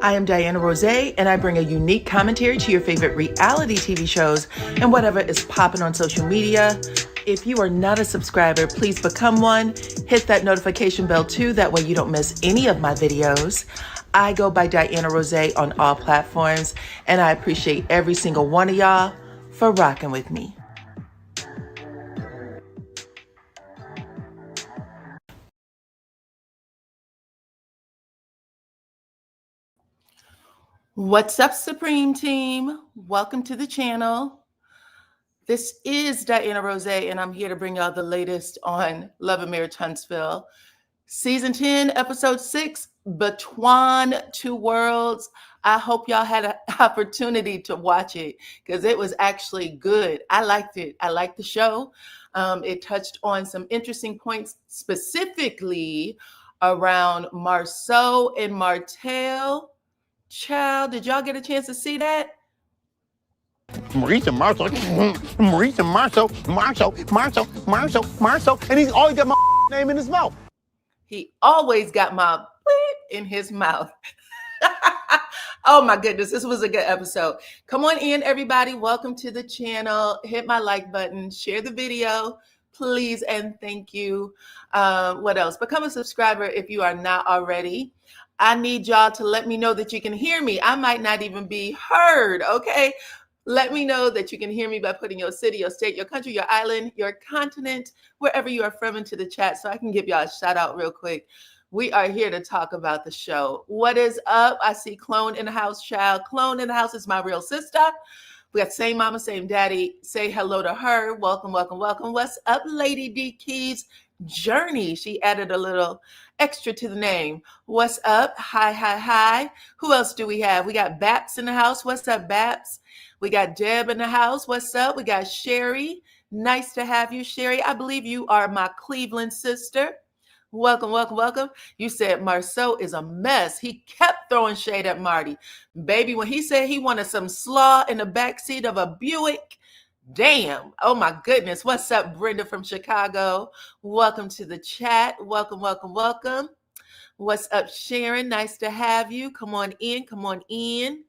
I am DYANAROZAY, and I bring a unique commentary to your favorite reality TV shows and whatever is popping on social media. If you are not a subscriber, please become one. Hit that notification bell too, that way you don't miss any of my videos. I go by DYANAROZAY on all platforms, and I appreciate every single one of y'all for rocking with me. What's up, Supreme Team? Welcome to the channel. This is DYANAROZAY, and I'm here to bring y'all the latest on Love and Marriage Huntsville. Season 10, Episode 6, BeTWAN, Two Worlds. I hope y'all had an opportunity to watch it because it was actually good. I liked it. I liked the show. It touched on some interesting points, specifically around Marsau and Martell. Child, did y'all get a chance to see that? Martell, Marsau, and he's always got my name in his mouth. He always got my bleep in his mouth. Oh my goodness, this was a good episode. Come on in, everybody. Welcome to the channel. Hit my like button, share the video, please, and thank you. What else? Become a subscriber if you are not already. I need y'all to let me know that you can hear me. I might not even be heard, okay? Let me know that you can hear me by putting your city, your state, your country, your island, your continent, wherever you are from, into the chat so I can give y'all a shout out real quick. We are here to talk about the show. What is up? I see Clone in the house, child. Clone in the house is my real sister. We got same mama, same daddy. Say hello to her. Welcome, welcome, welcome. What's up, Lady D Keys? Journey. She added a little extra to the name. What's up? Hi, hi, hi. Who else do we have? We got Baps in the house. What's up, Baps? We got Deb in the house. What's up? We got Sherry. Nice to have you, Sherry. I believe you are my Cleveland sister. Welcome, welcome, welcome. You said Marsau is a mess. He kept throwing shade at Marty. Baby, when he said he wanted some slaw in the backseat of a Buick, damn. Oh my goodness. What's up, Brenda from Chicago? Welcome to the chat. Welcome, welcome, welcome. What's up, Sharon? Nice to have you. Come on in. Come on in.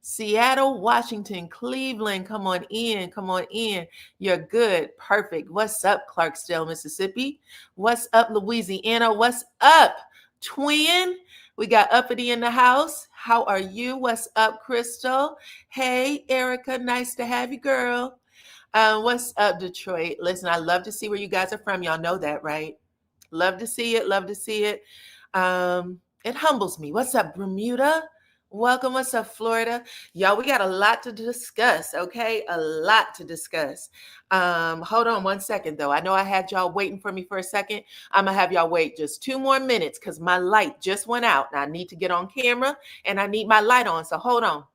Seattle, Washington, Cleveland. Come on in. Come on in. You're good. Perfect. What's up, Clarksdale, Mississippi? What's up, Louisiana? What's up, Twin? We got Uppity in the house. How are you? What's up, Crystal? Hey, Erica. Nice to have you, girl. What's up, Detroit? Listen, I love to see where you guys are from. Y'all know that, right? Love to see it. Love to see it. It humbles me. What's up, Bermuda? Welcome. What's up, Florida? Y'all, we got a lot to discuss, okay? A lot to discuss. Hold on one second, though. I know I had y'all waiting for me for a second. I'm going to have y'all wait just 2 more minutes because my light just went out. And I need to get on camera, and I need my light on, so hold on.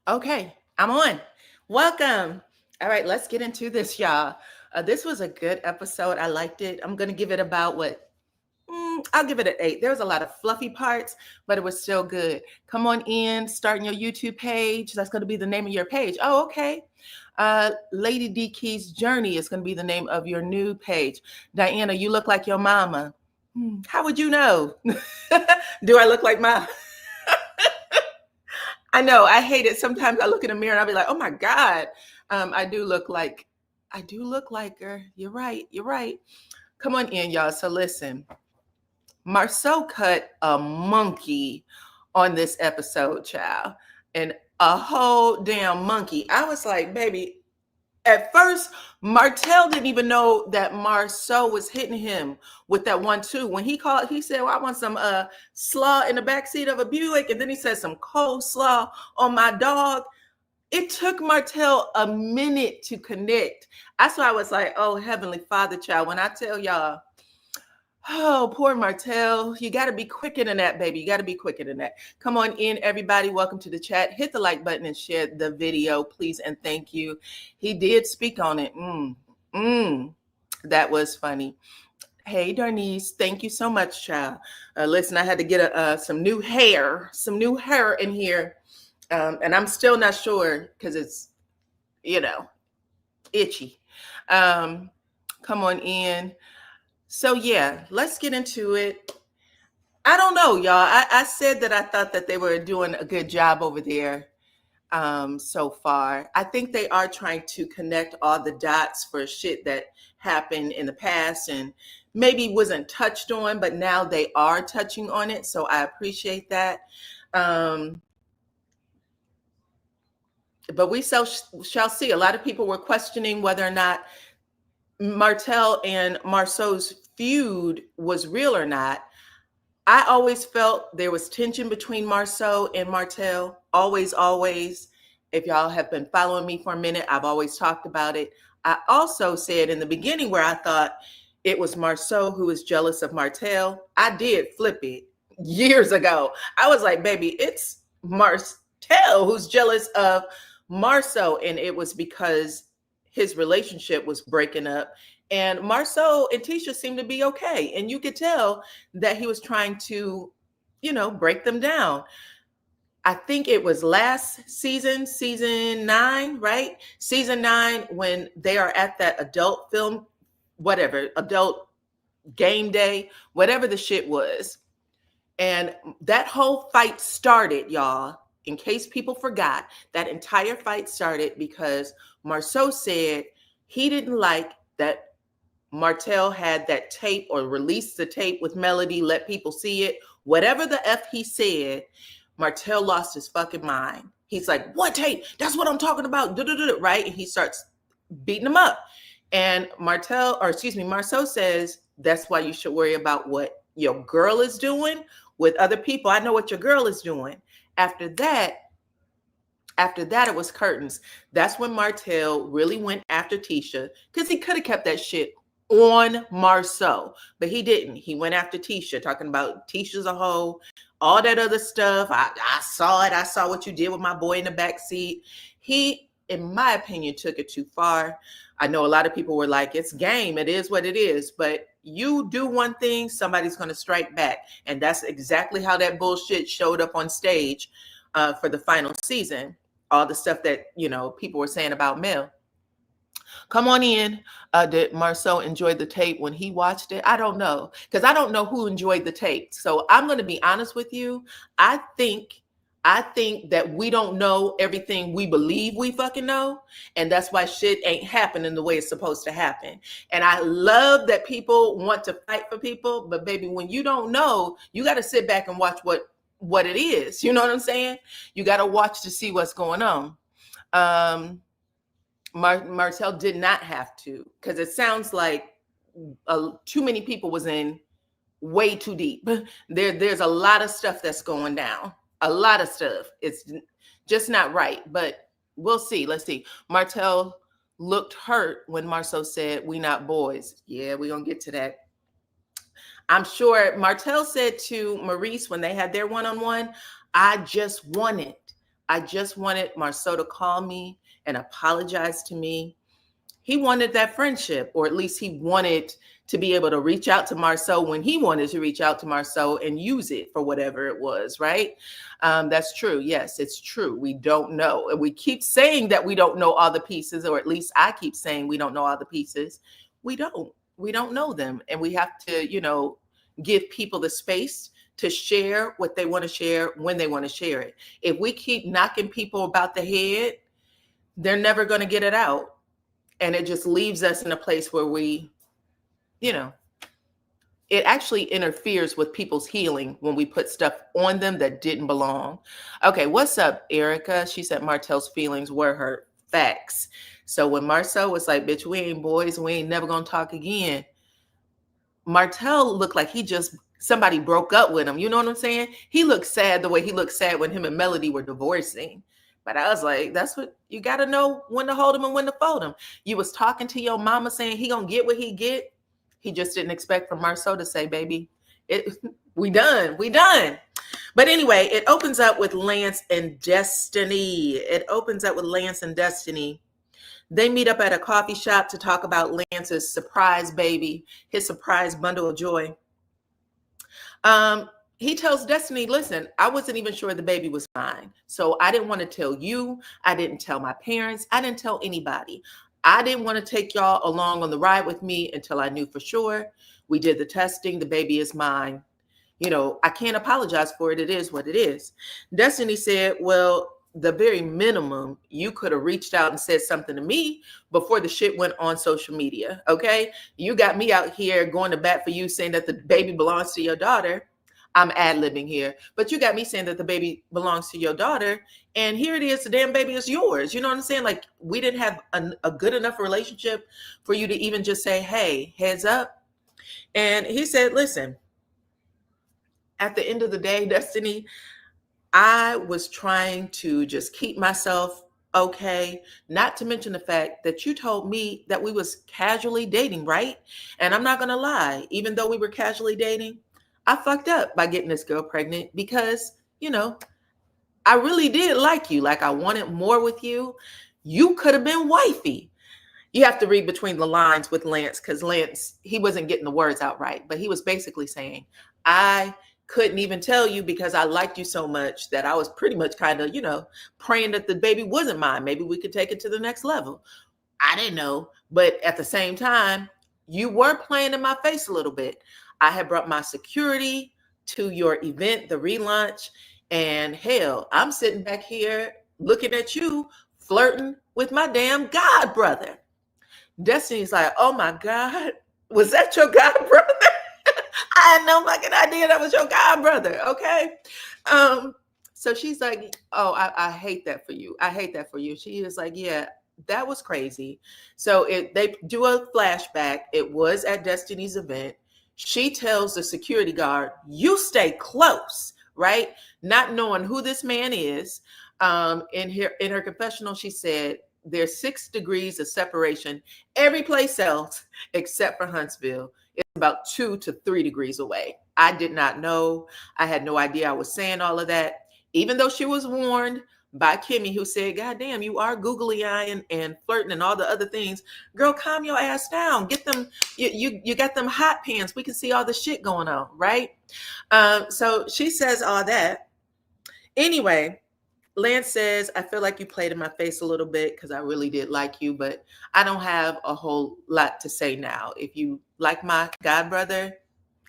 Okay, I'm on. Welcome. All right, let's get into this, y'all. This was a good episode. I liked it. I'm going to give it about what? I'll give it an 8. There was a lot of fluffy parts, but it was still good. Come on in, starting your YouTube page. That's going to be the name of your page. Oh, okay. Lady D Key's Journey is going to be the name of your new page. Diana, you look like your mama. How would you know? Do I look like my... I know, I hate it. Sometimes I look in the mirror and I'll be like, oh my God, I do look like her. You're right. You're right. Come on in, y'all. So listen, Marsau cut a monkey on this episode, child, and a whole damn monkey. I was like, baby. At first, Martell didn't even know that Marsau was hitting him with that 1-2. When he called, he said, well, I want some slaw in the backseat of a Buick. And then he said some cold slaw on my dog. It took Martell a minute to connect. That's why I was like, oh, Heavenly Father, child. When I tell y'all, oh, poor Martell, you got to be quicker than that, baby. You got to be quicker than that. Come on in, everybody. Welcome to the chat. Hit the like button and share the video, please, and thank you. He did speak on it. That was funny. Hey, Darnice, thank you so much, child. Listen, I had to get some new hair in here. And I'm still not sure because it's, itchy. Come on in. So yeah, let's get into it. I don't know, y'all. I said that I thought that they were doing a good job over there so far. I think they are trying to connect all the dots for shit that happened in the past and maybe wasn't touched on, but now they are touching on it. So I appreciate that. But we shall see. A lot of people were questioning whether or not Martell and Marsau's feud was real or not. I always felt there was tension between Marsau and Martell. Always. If y'all have been following me for a minute, I've always talked about it. I also said in the beginning where I thought it was Marsau who was jealous of Martell. I did flip it years ago. I was like, baby, it's Martell who's jealous of Marsau. And it was because his relationship was breaking up. And Marsau and Tisha seemed to be okay. And you could tell that he was trying to, break them down. I think it was last season 9, right? Season 9, when they are at that adult film, whatever, adult game day, whatever the shit was. And that whole fight started, y'all, in case people forgot, that entire fight started because Marsau said he didn't like that Martell had that tape or released the tape with Melody, let people see it. Whatever the F he said, Martell lost his fucking mind. He's like, what tape? That's what I'm talking about. Right? And he starts beating him up. And Marsau says, that's why you should worry about what your girl is doing with other people. I know what your girl is doing. After that, it was curtains. That's when Martell really went after Tisha because he could have kept that shit on Marsau, but he didn't. He went after Tisha, talking about Tisha's a hoe, all that other stuff. I saw it. I saw what you did with my boy in the back seat. He, in my opinion, took it too far. I know a lot of people were like, it's game. It is what it is. But you do one thing, somebody's going to strike back. And that's exactly how that bullshit showed up on stage for the final season. All the stuff that, people were saying about Mel. Come on in. Did Marsau enjoy the tape when he watched it? I don't know, because I don't know who enjoyed the tape. So I'm going to be honest with you. I think that we don't know everything we believe we fucking know. And that's why shit ain't happening the way it's supposed to happen. And I love that people want to fight for people. But baby, when you don't know, you got to sit back and watch what it is. You know what I'm saying? You got to watch to see what's going on. Martell did not have to, because it sounds like too many people was in way too deep. There's a lot of stuff that's going down. A lot of stuff. It's just not right, but we'll see. Let's see. Martell looked hurt when Marsau said, "We not boys." Yeah, we're going to get to that. I'm sure Martell said to Maurice when they had their one-on-one, I just wanted Marsau to call me and apologize to me. He wanted that friendship, or at least he wanted to be able to reach out to Marsau when he wanted to reach out to Marsau and use it for whatever it was, right? That's true. Yes, it's true. We don't know. And we keep saying that we don't know all the pieces, or at least I keep saying we don't know all the pieces. We don't know them. And we have to, give people the space to share what they want to share when they want to share it. If we keep knocking people about the head, they're never going to get it out. And it just leaves us in a place where we, it actually interferes with people's healing when we put stuff on them that didn't belong. Okay, what's up, Erica? She said Martell's feelings were hurt. Facts. So when Marsau was like, bitch, we ain't boys, we ain't never gonna talk again, Martell looked like somebody broke up with him. You know what I'm saying? He looked sad the way he looked sad when him and Melody were divorcing. But I was like, that's what you got to know, when to hold him and when to fold him. You was talking to your mama saying he gonna get what he get. He just didn't expect from Marsau to say, baby, we done. But anyway, it opens up with Lance and Destiny. They meet up at a coffee shop to talk about Lance's surprise baby, his surprise bundle of joy. He tells Destiny, listen, I wasn't even sure the baby was mine. So I didn't want to tell you. I didn't tell my parents. I didn't tell anybody. I didn't want to take y'all along on the ride with me until I knew for sure. We did the testing. The baby is mine. I can't apologize for it. It is what it is. Destiny said, well, the very minimum, you could have reached out and said something to me before the shit went on social media. Okay. You got me out here going to bat for you, saying that the baby belongs to your daughter. I'm ad-libbing here, but you got me saying that the baby belongs to your daughter, and here it is, the damn baby is yours. You know what I'm saying? Like, we didn't have a good enough relationship for you to even just say, hey, heads up. And he said, listen, at the end of the day, Destiny, I was trying to just keep myself okay, not to mention the fact that you told me that we was casually dating, right? And I'm not going to lie, even though we were casually dating, I fucked up by getting this girl pregnant because, I really did like you. Like, I wanted more with you. You could have been wifey. You have to read between the lines with Lance, because Lance, he wasn't getting the words out right, but he was basically saying, I couldn't even tell you because I liked you so much that I was pretty much kind of, praying that the baby wasn't mine. Maybe we could take it to the next level. I didn't know. But at the same time, you were playing in my face a little bit. I had brought my security to your event, the relaunch, and hell, I'm sitting back here looking at you flirting with my damn god brother. Destiny's like, oh my God, was that your god brother? I had no fucking idea that was your god brother. Okay. So she's like, oh, I hate that for you. I hate that for you. She is like, yeah, that was crazy. So they do a flashback. It was at Destiny's event. She tells the security guard, you stay close, right? Not knowing who this man is. In her confessional, she said, there's 6 degrees of separation every place else except for Huntsville. It's about 2 to 3 degrees away. I did not know. I had no idea I was saying all of that, even though she was warned by Kimmy, who said, God damn, you are googly eyeing and flirting and all the other things. Girl, calm your ass down. Get them, you got them hot pants. We can see all the shit going on, right? So she says all that. Anyway, Lance says, I feel like you played in my face a little bit because I really did like you, but I don't have a whole lot to say now. If you like my god brother,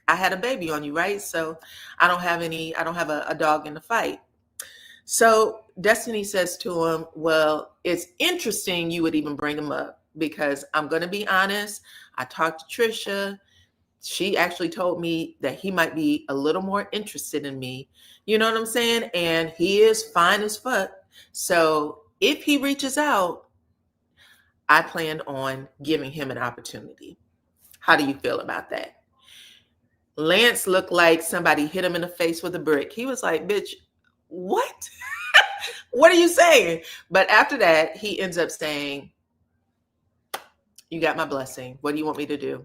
I had a baby on you, right? So I don't have a dog in the fight. So Destiny says to him, well, it's interesting you would even bring him up because I'm going to be honest. I talked to Trisha. She actually told me that he might be a little more interested in me. You know what I'm saying? And he is fine as fuck. So if he reaches out, I plan on giving him an opportunity. How do you feel about that? Lance looked like somebody hit him in the face with a brick. He was like, bitch, what? What are you saying? But after that, he ends up saying, you got my blessing. What do you want me to do?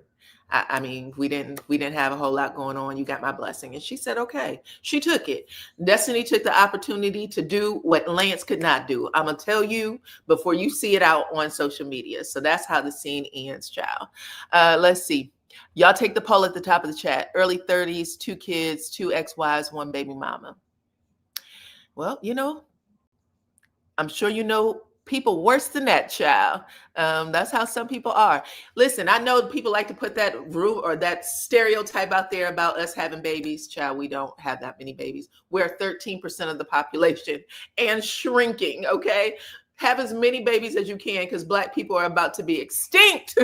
I mean, we didn't have a whole lot going on. You got my blessing. And she said, okay. She took it. Destiny took the opportunity to do what Lance could not do. I'm going to tell you before you see it out on social media. So that's how the scene ends, child. Let's see. Y'all take the poll at the top of the chat. Early 30s, 2 kids, 2 ex-wives, 1 baby mama. Well, I'm sure people worse than that, child. That's how some people are. Listen, I know people like to put that rule or that stereotype out there about us having babies. Child, we don't have that many babies. We're 13% of the population and shrinking, okay? Have as many babies as you can because Black people are about to be extinct.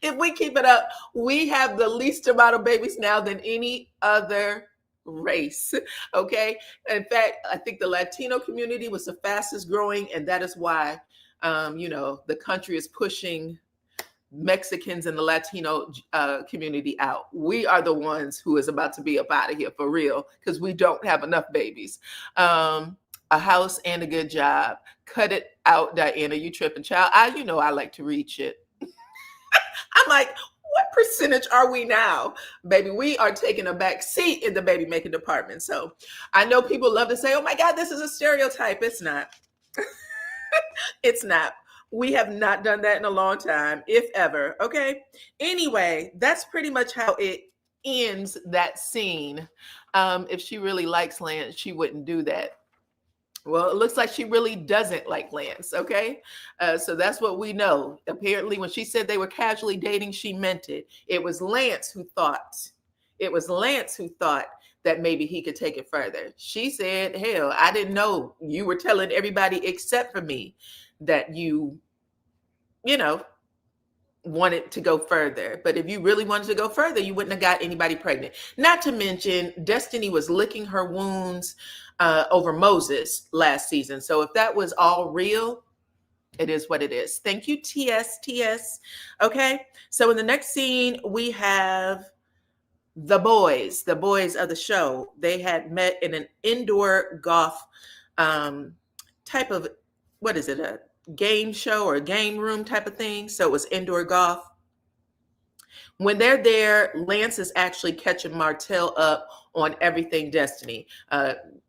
If we keep it up, we have the least amount of babies now than any other race. Okay. In fact, I think the Latino community was the fastest growing, and that is why, the country is pushing Mexicans and the Latino community out. We are the ones who is about to be up out of here for real because we don't have enough babies. A house and a good job. Cut it out, Diana. You tripping, child. I like to reach it. I'm like, what percentage are we now? Baby, we are taking a back seat in the baby making department. So I know people love to say, oh my God, this is a stereotype. It's not. It's not. We have not done that in a long time, if ever. Okay. Anyway, that's pretty much how it ends that scene. If she really likes Lance, she wouldn't do that. Well, it looks like she really doesn't like Lance, okay? So that's what we know. Apparently, when she said they were casually dating, she meant it. It was Lance who thought that maybe he could take it further. She said, hell, I didn't know you were telling everybody except for me that you wanted to go further. But if you really wanted to go further, you wouldn't have got anybody pregnant. Not to mention, Destiny was licking her wounds over Moses last season. So if that was all real, it is what it is. Thank you, TS. Okay. So in the next scene, we have the boys of the show. They had met in an indoor golf type of, what is it? A game show or a game room type of thing. So it was indoor golf. When they're there, Lance is actually catching Martell up on everything Destiny.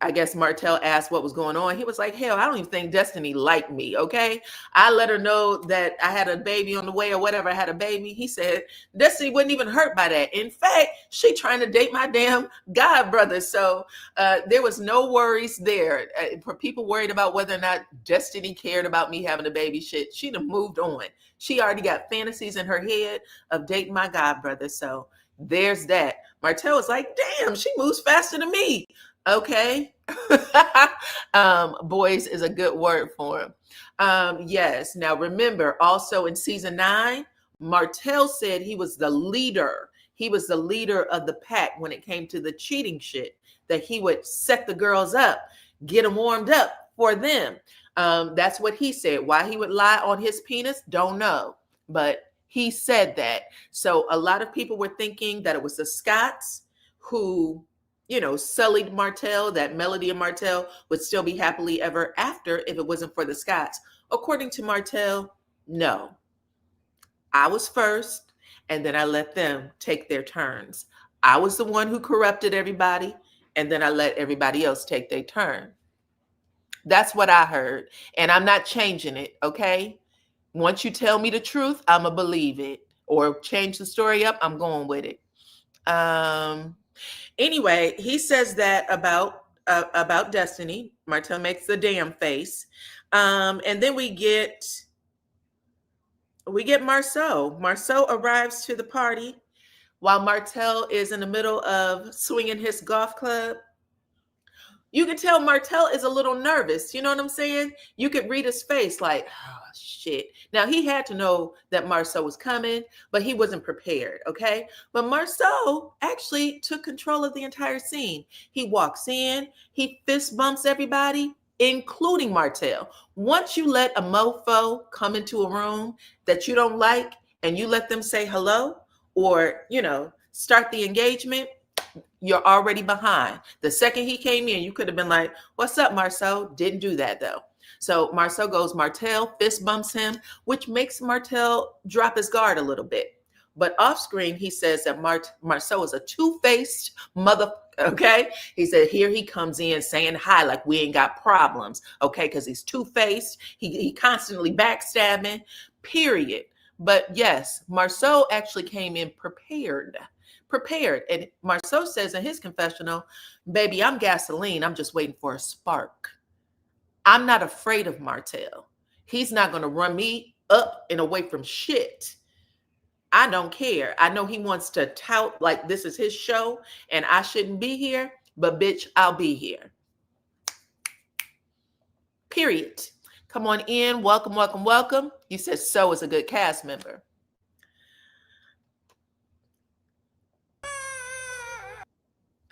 I guess Martell asked what was going on. He was like, hell, I don't even think Destiny liked me, okay? I let her know that I had a baby on the way or whatever. I had a baby. He said, Destiny wasn't even hurt by that. In fact, she trying to date my damn god brother. So there was no worries there. For people worried about whether or not Destiny cared about me having a baby, shit, she'd have moved on. She already got fantasies in her head of dating my god brother. So there's that. Martell was like, damn, she moves faster than me. Okay. Boys is a good word for him. Yes. Now remember, also in season 9, Martell said he was the leader. He was the leader of the pack when it came to the cheating shit, that he would set the girls up, get them warmed up for them. That's what he said. Why he would lie on his penis, don't know. But he said that. So a lot of people were thinking that it was the Scotts who, sullied Martell, that Melody and Martell would still be happily ever after if it wasn't for the Scotts. According to Martell, no. I was first, and then I let them take their turns. I was the one who corrupted everybody, and then I let everybody else take their turn. That's what I heard. And I'm not changing it, okay? Once you tell me the truth, I'm going to believe it. Or change the story up, I'm going with it. Anyway, he says that about Destiny. Martell makes the damn face. And then we get Marsau. Marsau arrives to the party while Martell is in the middle of swinging his golf club. You can tell Martell is a little nervous. You know what I'm saying? You could read his face like, oh, shit. Now, he had to know that Marsau was coming, but he wasn't prepared, okay? But Marsau actually took control of the entire scene. He walks in, he fist bumps everybody, including Martell. Once you let a mofo come into a room that you don't like and you let them say hello or, start the engagement, you're already behind. The second he came in, you could have been like, what's up, Marsau? Didn't do that, though. So Marsau goes, Martell fist bumps him, which makes Martell drop his guard a little bit. But off screen, he says that Marsau is a two-faced mother. Okay. He said, here he comes in saying hi, like we ain't got problems. Okay. Because he's two-faced. He constantly backstabbing, period. But yes, Marsau actually came in prepared. And Marsau says in his confessional, baby, I'm gasoline. I'm just waiting for a spark. I'm not afraid of Martell. He's not going to run me up and away from shit. I don't care. I know he wants to tout like this is his show and I shouldn't be here, but bitch, I'll be here. Period. Come on in. Welcome, welcome, welcome. You said So is a good cast member.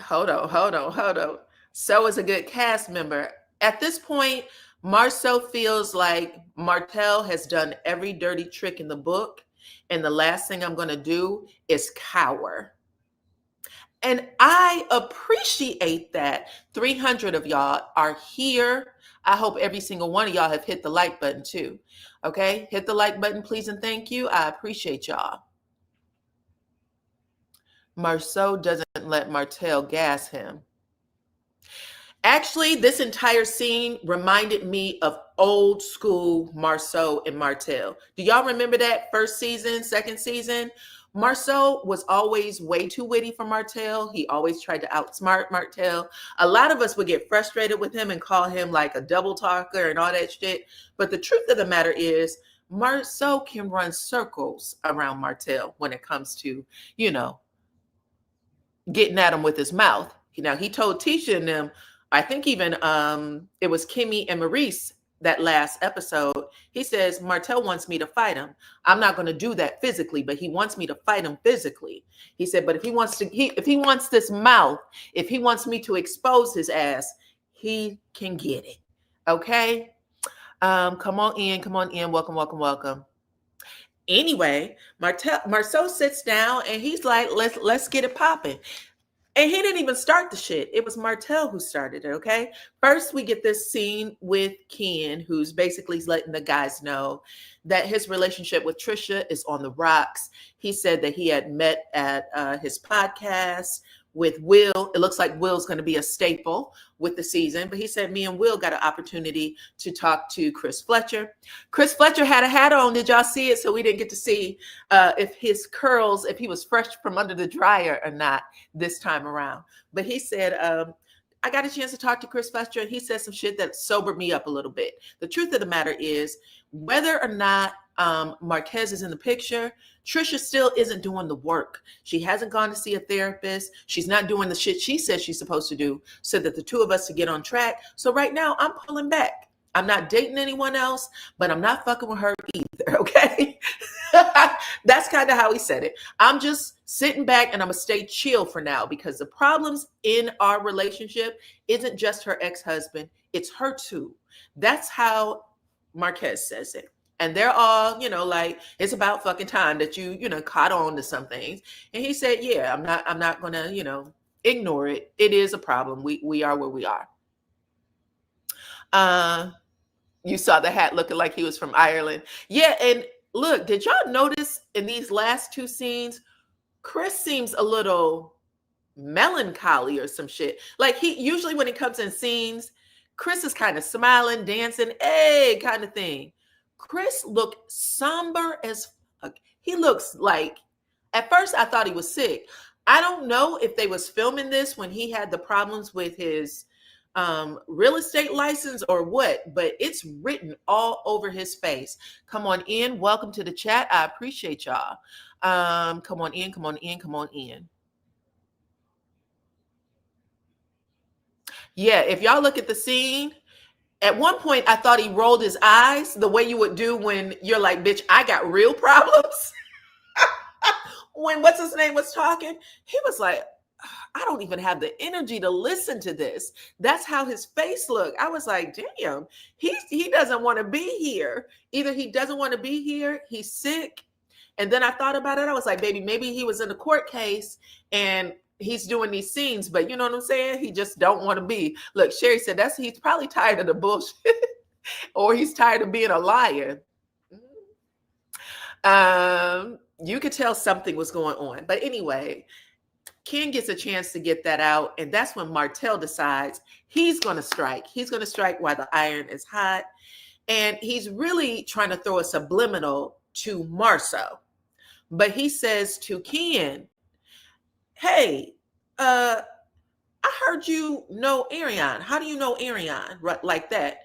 Hold on. So is a good cast member. At this point, Marsau feels like Martell has done every dirty trick in the book, and the last thing I'm going to do is cower. And I appreciate that 300 of y'all are here. I hope every single one of y'all have hit the like button too. Okay? Hit the like button, please, and thank you. I appreciate y'all. Marsau doesn't let Martell gas him. Actually, this entire scene reminded me of old school Marsau and Martell. Do y'all remember that first season, second season? Marsau was always way too witty for Martell. He always tried to outsmart Martell. A lot of us would get frustrated with him and call him like a double talker and all that shit. But the truth of the matter is, Marsau can run circles around Martell when it comes to, getting at him with his mouth. Now, he told Tisha and them, I think even it was Kimmy and Maurice that last episode. He says, Martell wants me to fight him. I'm not going to do that physically, but he wants me to fight him physically. He said, but if he wants this mouth, if he wants me to expose his ass, he can get it. Okay. Come on in. Welcome. Anyway, Marsau sits down and he's like, let's get it popping. And he didn't even start the shit. It was Martell who started it, okay? First, we get this scene with Ken, who's basically letting the guys know that his relationship with Trisha is on the rocks. He said that he had met at his podcast with Will. It looks like Will's going to be a staple with the season. But he said me and Will got an opportunity to talk to Chris Fletcher. Chris Fletcher had a hat on. Did y'all see it? So we didn't get to see if his curls, if he was fresh from under the dryer or not this time around. But he said, I got a chance to talk to Chris Fletcher, and he said some shit that sobered me up a little bit. The truth of the matter is, whether or not Marquez is in the picture, Trisha still isn't doing the work. She hasn't gone to see a therapist. She's not doing the shit she says she's supposed to do so that the two of us to get on track. So right now, I'm pulling back. I'm not dating anyone else, but I'm not fucking with her either, okay? That's kind of how he said it. I'm just sitting back and I'm going to stay chill for now because the problems in our relationship isn't just her ex-husband. It's her too. That's how Marquez says it. And they're all, like, it's about fucking time that you caught on to some things. And he said, yeah, I'm not going to, ignore it. It is a problem. We are where we are. You saw the hat looking like he was from Ireland. Yeah. And look, did y'all notice in these last two scenes, Chris seems a little melancholy or some shit. Like he usually when it comes in scenes, Chris is kind of smiling, dancing, hey, kind of thing. Chris looked somber as fuck. He looks like, at first I thought he was sick. I don't know if they was filming this when he had the problems with his real estate license or what, but it's written all over his face. Come on in. Welcome to the chat. I appreciate y'all. Come on in. Yeah, if y'all look at the scene, at one point I thought he rolled his eyes the way you would do when you're like, bitch, I got real problems. When what's his name was talking, he was like, I don't even have the energy to listen to this. That's how his face looked. I was like, damn, he doesn't want to be here. Either he doesn't want to be here, he's sick. And then I thought about it. I was like, baby, maybe he was in a court case and he's doing these scenes, but you know what I'm saying? He just don't want to be. Look, Sherry said he's probably tired of the bullshit or he's tired of being a liar. You could tell something was going on. But anyway, Ken gets a chance to get that out. And that's when Martell decides he's going to strike. He's going to strike while the iron is hot. And he's really trying to throw a subliminal to Marsau. But he says to Ken, hey, I heard you know Ariane. How do you know Ariane? Right, like that.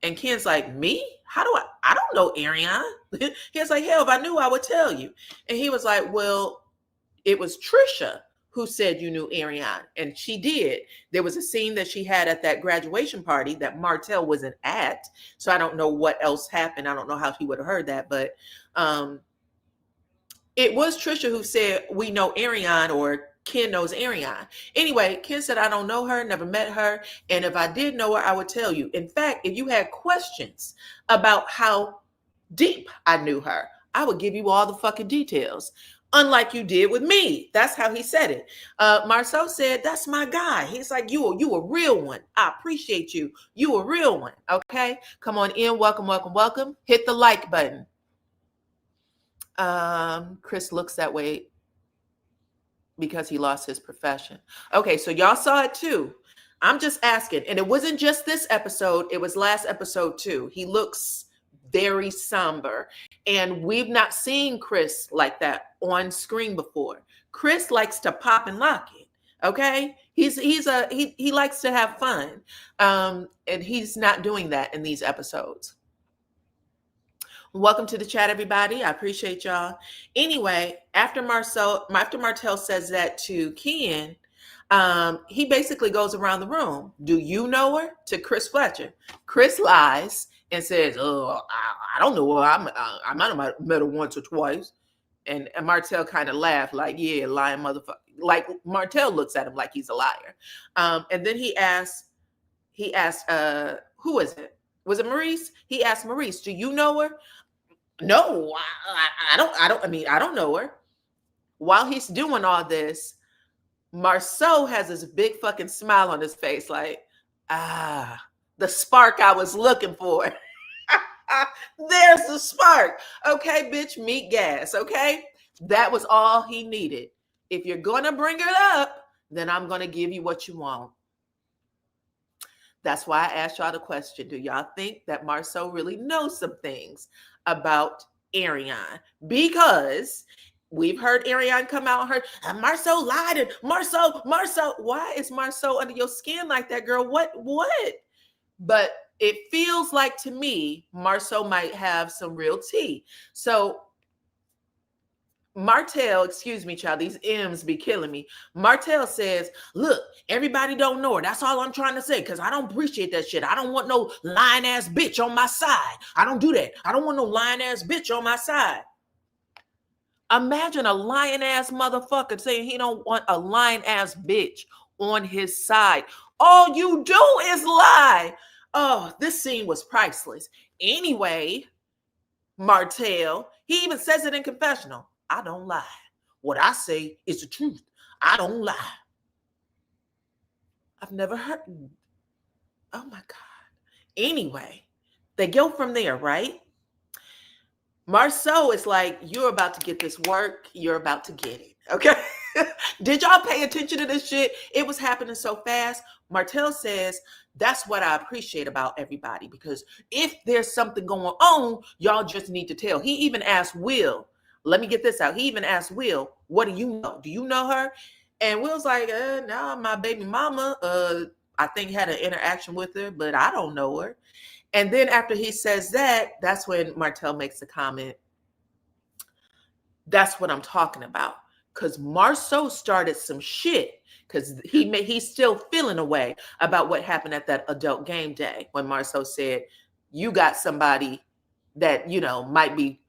And Ken's like, me? How do I don't know Ariane. He was like, hell, if I knew, I would tell you. And he was like, well, it was Trisha who said you knew Ariane, and she did. There was a scene that she had at that graduation party that Martell wasn't at, so I don't know what else happened. I don't know how he would have heard that, but it was Trisha who said we know Ariane, or Ken knows Ariane. Anyway, Ken said I don't know her, never met her, and if I did know her, I would tell you. In fact, if you had questions about how deep I knew her, I would give you all the fucking details. Unlike you did with me. That's how he said it. Marsau said, that's my guy. He's like, you a real one. I appreciate you. You a real one. Okay. Come on in. Welcome, welcome, welcome. Hit the like button. Chris looks that way because he lost his profession. Okay. So y'all saw it too. I'm just asking. And it wasn't just this episode. It was last episode too. He looks very somber, and we've not seen Chris like that on screen before. Chris likes to pop and lock it. Okay, he likes to have fun, and he's not doing that in these episodes. Welcome to the chat, everybody. I appreciate y'all. Anyway, after Martell says that to Ken, he basically goes around the room. Do you know her? To Chris Fletcher. Chris lies and says, "Oh, I don't know her. I might have met her once or twice." And Martell kind of laughed, like, "Yeah, lying motherfucker." Like Martell looks at him like he's a liar. And then he asked, "Who is it? Was it Maurice?" He asked Maurice, "Do you know her?" "No, I don't. I mean, I don't know her." While he's doing all this, Marsau has this big fucking smile on his face, like, the spark I was looking for. There's the spark. Okay, bitch, meet gas. Okay, that was all he needed. If you're gonna bring it up, then I'm gonna give you what you want. That's why I asked y'all the question. Do y'all think that Marsau really knows some things about Ariane? Because we've heard Ariane come out and heard, Marsau lied, and Marsau. Why is Marsau under your skin like that, girl? What? But it feels like to me, Marsau might have some real tea. So Martell, excuse me, child, these M's be killing me. Martell says, look, everybody don't know her. That's all I'm trying to say, because I don't appreciate that shit. I don't want no lying ass bitch on my side. I don't do that. I don't want no lying ass bitch on my side. Imagine a lying ass motherfucker saying he don't want a lying ass bitch on his side. All you do is lie. Oh, this scene was priceless. Anyway, Martell, he even says it in confessional. I don't lie. What I say is the truth. I don't lie. I've never heard. Oh my God. Anyway, they go from there, right? Marsau is like, you're about to get this work. You're about to get it. Okay. Did y'all pay attention to this shit? It was happening so fast. Martell says, that's what I appreciate about everybody, because if there's something going on, y'all just need to tell. He even asked Will, let me get this out. He even asked Will, what do you know? Do you know her? And Will's like, no, my baby mama, I think had an interaction with her, but I don't know her. And then after he says that, that's when Martell makes the comment, that's what I'm talking about. Because Marsau started some shit, because he's still feeling a way about what happened at that adult game day when Marsau said, you got somebody that, you know, might be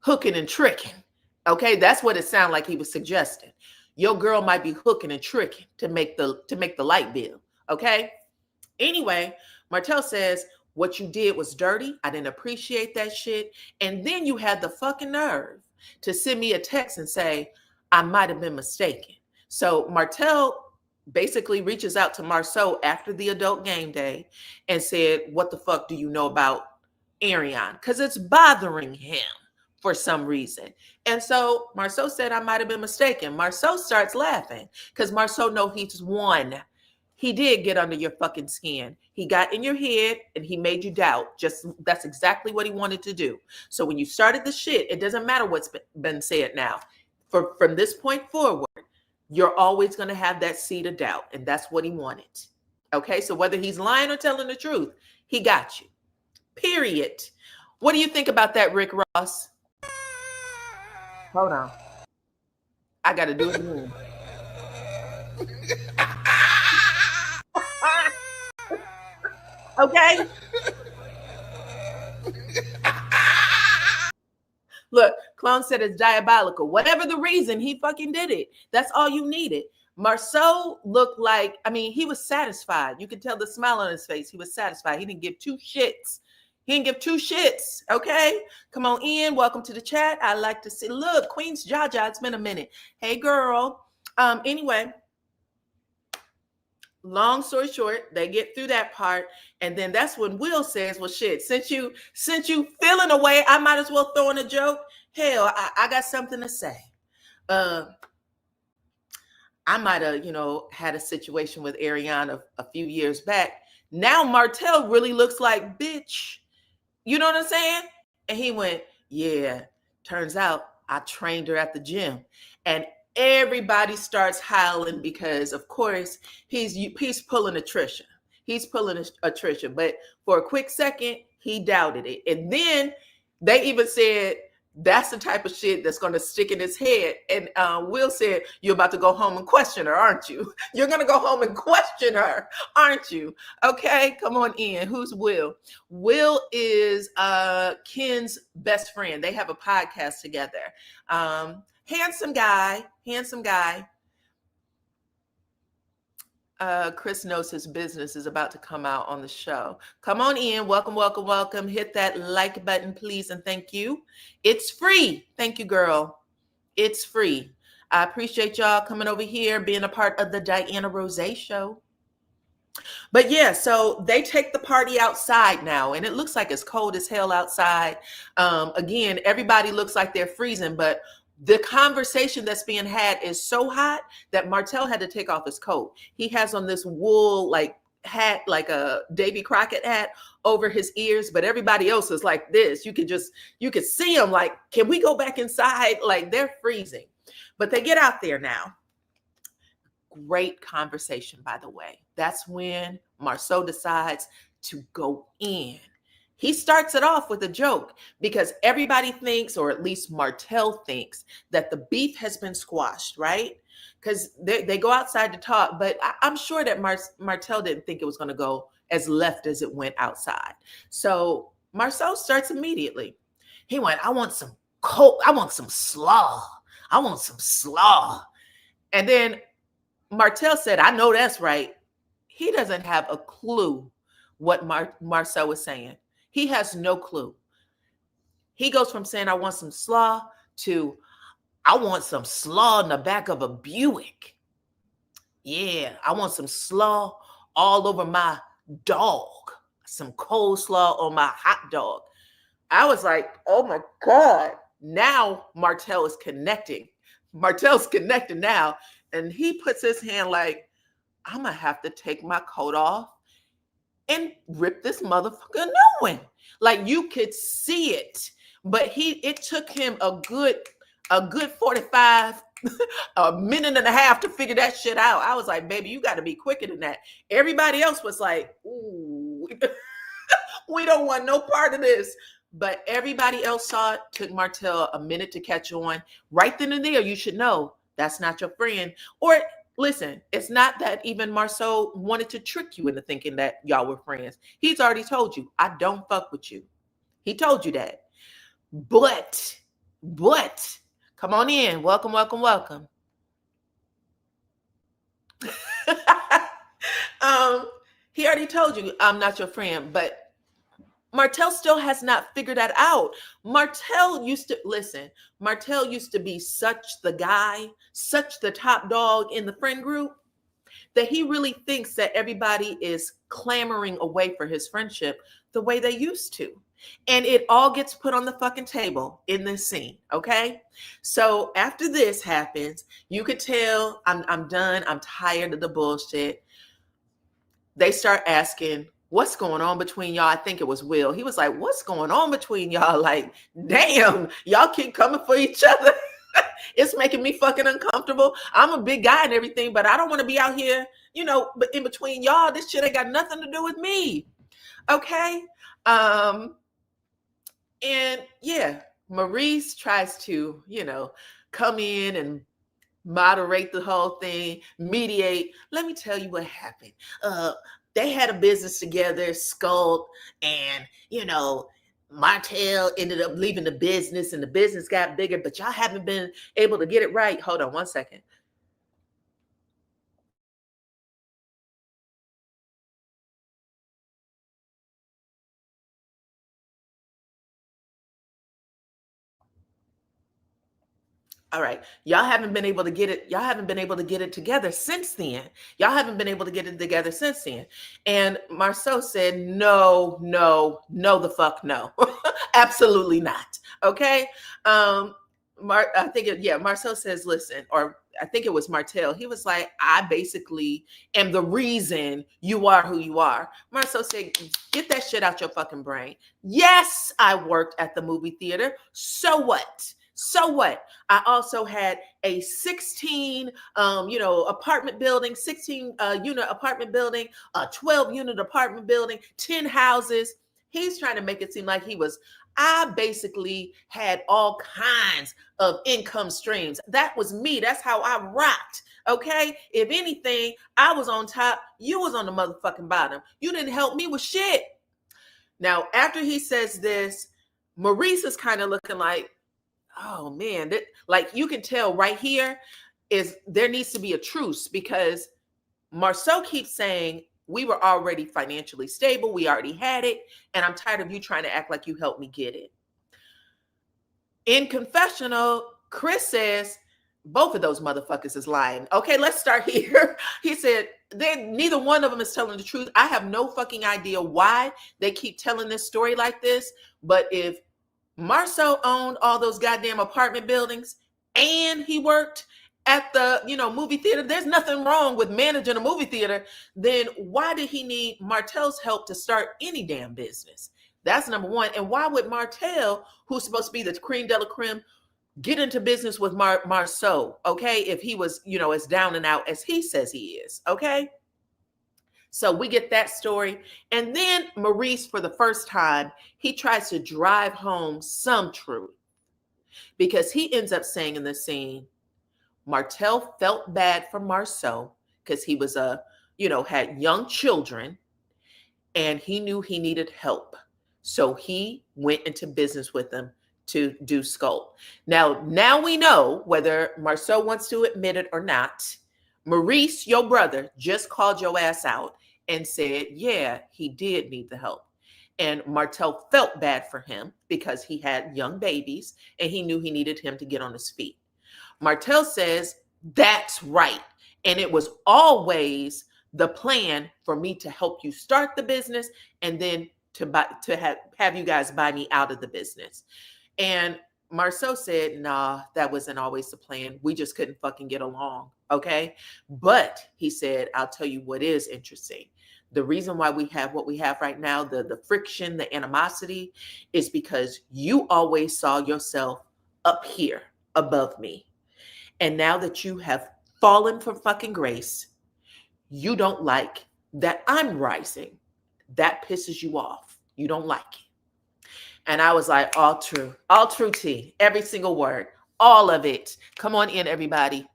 hooking and tricking. Okay, that's what it sounded like he was suggesting. Your girl might be hooking and tricking to make the light bill. Okay. Anyway, Martell says, what you did was dirty. I didn't appreciate that shit. And then you had the fucking nerve to send me a text and say, I might have been mistaken. So Martell basically reaches out to Marsau after the adult game day and said, what the fuck do you know about Ariane? Because it's bothering him for some reason. And so Marsau said, I might have been mistaken. Marsau starts laughing because Marsau knows he's won. He did get under your fucking skin. He got in your head and he made you doubt. Just that's exactly what he wanted to do. So when you started the shit, it doesn't matter what's been said now. From this point forward, you're always going to have that seed of doubt. And that's what he wanted. Okay, so whether he's lying or telling the truth, he got you. Period. What do you think about that, Rick Ross? Hold on. I got to do it again. Okay? Look, Clone said it's diabolical. Whatever the reason, he fucking did it. That's all you needed. Marsau looked like, I mean, he was satisfied. You could tell the smile on his face. He was satisfied. He didn't give two shits. He didn't give two shits. Okay? Come on in. Welcome to the chat. I like to see. Look, Queen's Jaja. It's been a minute. Hey, girl. Anyway, long story short, they get through that part, and then that's when Will says, well, shit, since you feeling away, I might as well throw in a joke. Hell, I got something to say. I might have, had a situation with Ariana a few years back. Now Martell really looks like bitch. You know what I'm saying? And he went, yeah, turns out I trained her at the gym. And everybody starts howling because, of course, he's pulling a Trisha. He's pulling a Trisha. But for a quick second, he doubted it. And then they even said, that's the type of shit that's going to stick in his head. And Will said, you're about to go home and question her, aren't you? You're going to go home and question her, aren't you? Okay, come on in. Who's Will? Will is Ken's best friend. They have a podcast together. Handsome guy. Chris knows his business is about to come out on the show. Come on in. Welcome. Hit that like button, please, and thank you. It's free. Thank you, girl. It's free. I appreciate y'all coming over here, being a part of the DYANAROZAY show. But yeah, so they take the party outside now, and it looks like it's cold as hell outside. Again, everybody looks like they're freezing, but the conversation that's being had is so hot that Martell had to take off his coat. He has on this wool hat, like a Davy Crockett hat over his ears, but everybody else is like this. You could see them like, can we go back inside? Like they're freezing, but they get out there now. Great conversation, by the way. That's when Marsau decides to go in. He starts it off with a joke because everybody thinks, or at least Martell thinks, that the beef has been squashed, right? Because they go outside to talk, but I'm sure that Martell didn't think it was going to go as left as it went outside. So Marsau starts immediately. He went, I want some slaw. And then Martell said, I know that's right. He doesn't have a clue what Marsau was saying. He has no clue. He goes from saying, I want some slaw to, I want some slaw in the back of a Buick. Yeah, I want some slaw all over my dog. Some coleslaw on my hot dog. I was like, oh my God. Now Martell is connecting. Martell's connecting now. And he puts his hand like, I'm going to have to take my coat off and rip this motherfucker new one. Like you could see it, but it took him a good 45, a minute and a half to figure that shit out. I was like, baby, you got to be quicker than that. Everybody else was like, ooh, we don't want no part of this. But everybody else saw it. Took Martell a minute to catch on. Right then and there, you should know that's not your friend. Or listen, it's not that even Marsau wanted to trick you into thinking that y'all were friends. He's already told you, I don't fuck with you. He told you that. But, come on in. Welcome. He already told you, I'm not your friend, but Martell still has not figured that out. Martell used to be such the guy, such the top dog in the friend group, that he really thinks that everybody is clamoring away for his friendship the way they used to. And it all gets put on the fucking table in this scene, okay? So after this happens, you could tell I'm done. I'm tired of the bullshit. They start asking, what's going on between y'all? I think it was Will. He was like, what's going on between y'all? Like, damn, y'all keep coming for each other. It's making me fucking uncomfortable. I'm a big guy and everything, but I don't want to be out here, but in between y'all, this shit ain't got nothing to do with me. Okay? And yeah, Maurice tries to, come in and moderate the whole thing, mediate. Let me tell you what happened. They had a business together, Skull, and Martell ended up leaving the business, and the business got bigger, but y'all haven't been able to get it right. Hold on one second. All right. Y'all haven't been able to get it. Y'all haven't been able to get it together since then. Y'all haven't been able to get it together since then. And Marsau said, no, no, no, the fuck no. Absolutely not. Okay. I think Marsau says, listen, or I think it was Martell. He was like, I basically am the reason you are who you are. Marsau said, get that shit out your fucking brain. Yes, I worked at the movie theater. So what? So what? I also had a 16, apartment building, 16 unit apartment building, a 12 unit apartment building, 10 houses. He's trying to make it seem like I basically had all kinds of income streams. That was me. That's how I rocked. Okay. If anything, I was on top. You was on the motherfucking bottom. You didn't help me with shit. Now, after he says this, Maurice is kind of looking like, oh man, like you can tell right here is there needs to be a truce, because Marsau keeps saying we were already financially stable. We already had it. And I'm tired of you trying to act like you helped me get it. In confessional, Chris says both of those motherfuckers is lying. Okay, let's start here. He said neither one of them is telling the truth. I have no fucking idea why they keep telling this story like this. But if Marsau owned all those goddamn apartment buildings and he worked at the movie theater, there's nothing wrong with managing a movie theater. Then why did he need Martell's help to start any damn business? That's number one. And why would Martell, who's supposed to be the creme de la creme, get into business with Marsau, okay, if he was as down and out as he says he is? Okay, so we get that story. And then Maurice, for the first time, he tries to drive home some truth, because he ends up saying in the scene, Martell felt bad for Marsau because he was had young children and he knew he needed help. So he went into business with them to do Skull. Now we know, whether Marsau wants to admit it or not, Maurice, your brother, just called your ass out and said, yeah, he did need the help. And Martell felt bad for him because he had young babies and he knew he needed him to get on his feet. Martell says, that's right. And it was always the plan for me to help you start the business and then to have you guys buy me out of the business. And Marsau said, nah, that wasn't always the plan. We just couldn't fucking get along. Okay. But he said, I'll tell you what is interesting. The reason why we have what we have right now, the friction, the animosity, is because you always saw yourself up here above me. And now that you have fallen from fucking grace, you don't like that I'm rising. That pisses you off. You don't like it. And I was like, all true tea, every single word, all of it. Come on in, everybody.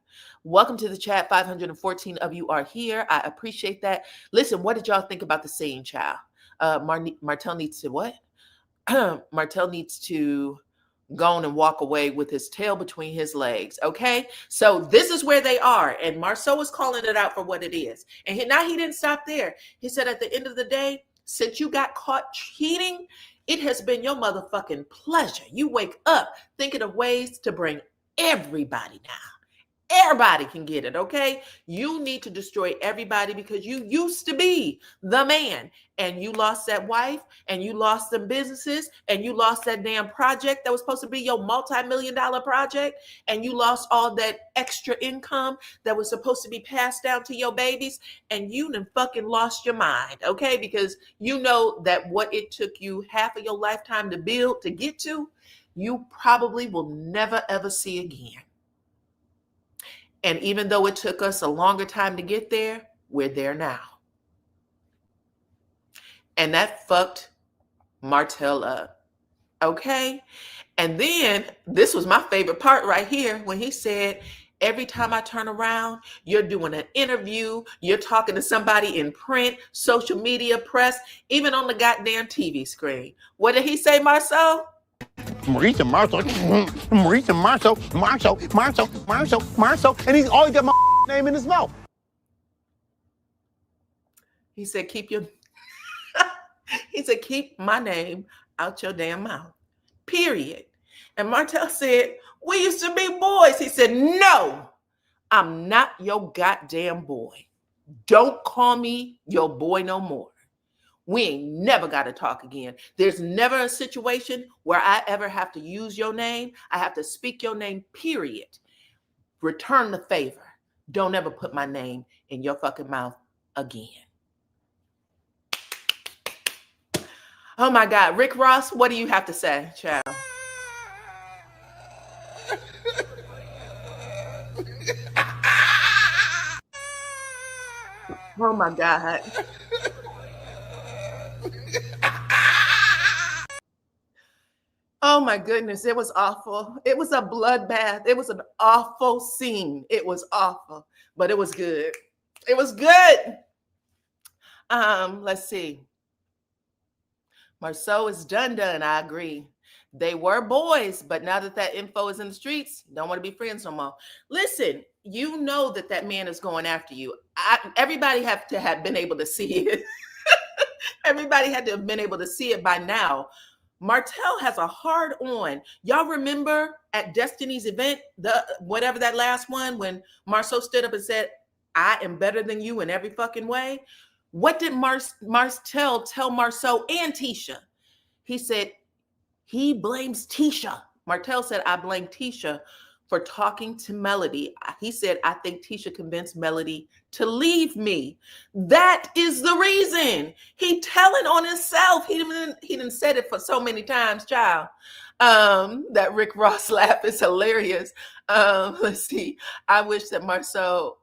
Welcome to the chat. 514 of you are here. I appreciate that. Listen, what did y'all think about the saying, child? Martell needs to what? Martell needs to go on and walk away with his tail between his legs. Okay, so this is where they are, and Marsau is calling it out for what it is. And now he didn't stop there. He said, at the end of the day, since you got caught cheating, it has been your motherfucking pleasure. You wake up thinking of ways to bring everybody down. Everybody can get it, okay? You need to destroy everybody because you used to be the man, and you lost that wife, and you lost some businesses, and you lost that damn project that was supposed to be your multi-million-dollar project, and you lost all that extra income that was supposed to be passed down to your babies, and you done fucking lost your mind, okay? Because you know that what it took you half of your lifetime to build, to get to, you probably will never, ever see again. And even though it took us a longer time to get there, we're there now. And that fucked Martell up. Okay? And then this was my favorite part right here when he said, every time I turn around, you're doing an interview, you're talking to somebody in print, social media, press, even on the goddamn TV screen. What did he say, Marsau? Martell, Marsau, Martell, Marsau, Marsau, Marsau, Marsau, Marsau, and he's always got my name in his mouth. He said, keep my name out your damn mouth. Period. And Martell said, we used to be boys. He said, no, I'm not your goddamn boy. Don't call me your boy no more. We ain't never got to talk again. There's never a situation where I ever have to use your name. I have to speak your name, period. Return the favor. Don't ever put my name in your fucking mouth again. Oh my God. Rick Ross, what do you have to say, child? Oh my God. Oh my goodness, it was awful. It was a bloodbath. It was an awful scene. It was awful, but it was good. It was good. Let's see. Marsau is done. I agree. They were boys, but now that info is in the streets, don't want to be friends no more. Listen, you know that man is going after you. Everybody have to have been able to see it. Everybody had to have been able to see it by now. Martell has a hard on. Y'all remember at Destiny's event, whatever that last one, when Marsau stood up and said, I am better than you in every fucking way. What did Martell tell Marsau and Tisha? He said, he blames Tisha. Martell said, I blame Tisha for talking to Melody. He said, I think Tisha convinced Melody to leave me. That is the reason. He telling on himself. He didn't said it for so many times, child. That Rick Ross laugh is hilarious. Let's see. I wish that Marsau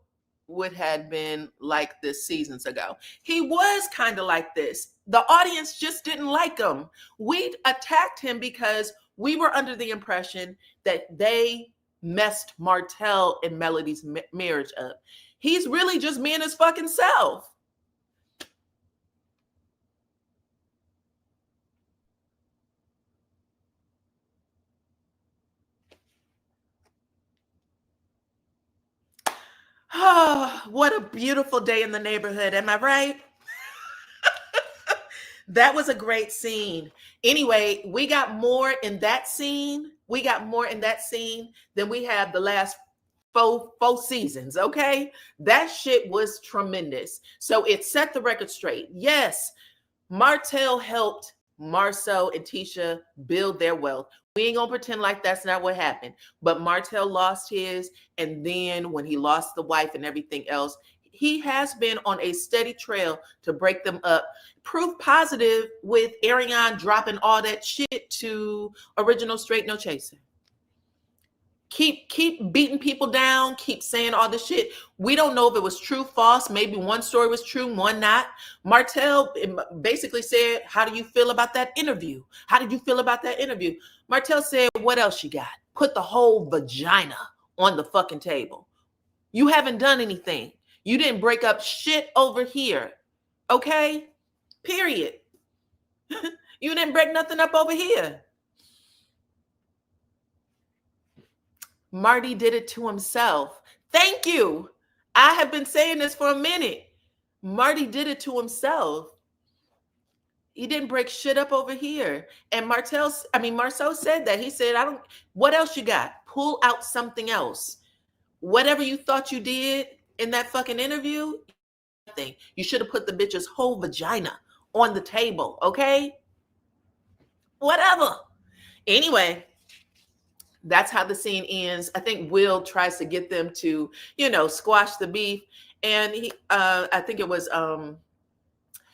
would have been like this seasons ago. He was kind of like this. The audience just didn't like him. We attacked him because we were under the impression that they messed Martell and Melody's marriage up. He's really just being his fucking self. Oh, what a beautiful day in the neighborhood. Am I right? That was a great scene. Anyway, we got more in that scene. We got more in that scene than we have the last four seasons, okay? That shit was tremendous. So it set the record straight. Yes, Martell helped Marsau and Tisha build their wealth. We ain't gonna pretend like that's not what happened. But Martell lost his, and then when he lost the wife and everything else, he has been on a steady trail to break them up. Proof positive with Ariane dropping all that shit to Original Straight No Chaser. Keep beating people down, keep saying all this shit. We don't know if it was true, false. Maybe one story was true, one not. Martell basically said, how do you feel about that interview? How did you feel about that interview? Martell said, what else you got? Put the whole vagina on the fucking table. You haven't done anything. You didn't break up shit over here. Okay? Period. You didn't break nothing up over here. Marty did it to himself. Thank you. I have been saying this for a minute. Marty did it to himself. He didn't break shit up over here. And Marsau said that. He said, what else you got? Pull out something else. Whatever you thought you did in that fucking interview, nothing. You should have put the bitch's whole vagina on the table, okay? Whatever. Anyway, that's how the scene ends. I think Will tries to get them to, squash the beef. And I think it was,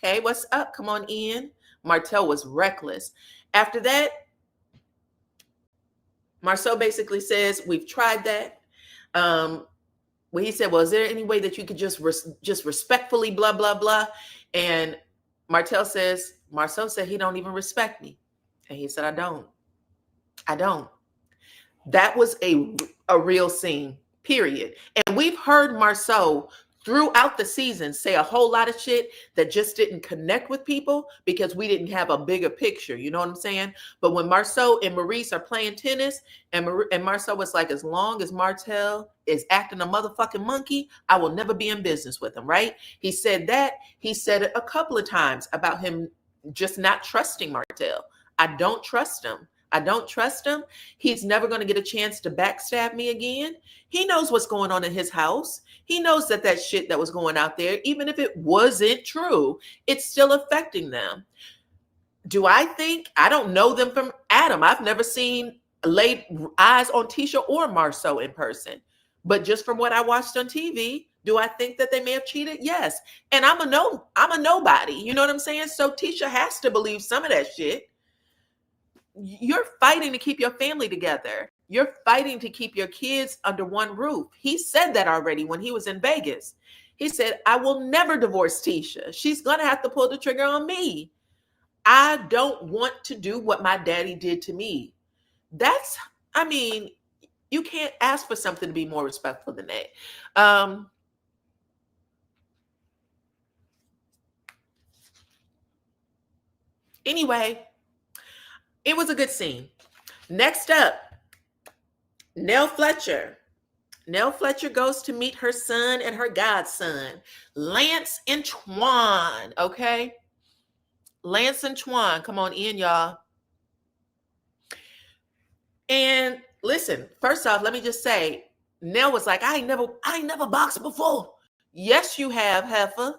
hey, what's up? Come on in. Martell was reckless. After that, Marsau basically says, we've tried that. Well, he said, well, is there any way that you could just respectfully blah, blah, blah? And Marsau said, he don't even respect me. And he said, I don't. That was a real scene, period. And we've heard Marsau throughout the season say a whole lot of shit that just didn't connect with people because we didn't have a bigger picture. You know what I'm saying? But when Marsau and Maurice are playing tennis, and Marsau was like, as long as Martell is acting a motherfucking monkey, I will never be in business with him, right? He said that. He said it a couple of times about him just not trusting Martell. I don't trust him. I don't trust him. He's never going to get a chance to backstab me again. He knows what's going on in his house. He knows that shit that was going out there, even if it wasn't true, it's still affecting them. Do I think? I don't know them from Adam. I've never seen laid eyes on Tisha or Marsau in person. But just from what I watched on TV, do I think that they may have cheated? Yes. And I'm a nobody. You know what I'm saying? So Tisha has to believe some of that shit. You're fighting to keep your family together. You're fighting to keep your kids under one roof. He said that already when he was in Vegas. He said, I will never divorce Tisha. She's going to have to pull the trigger on me. I don't want to do what my daddy did to me. You can't ask for something to be more respectful than that. Anyway, it was a good scene. Next up, Nell Fletcher. Nell Fletcher goes to meet her son and her godson, Lance and Twan. Okay? Lance and Twan. Come on in, y'all. And listen, first off, let me just say, Nell was like, I ain't never boxed before. Yes, you have, heifer.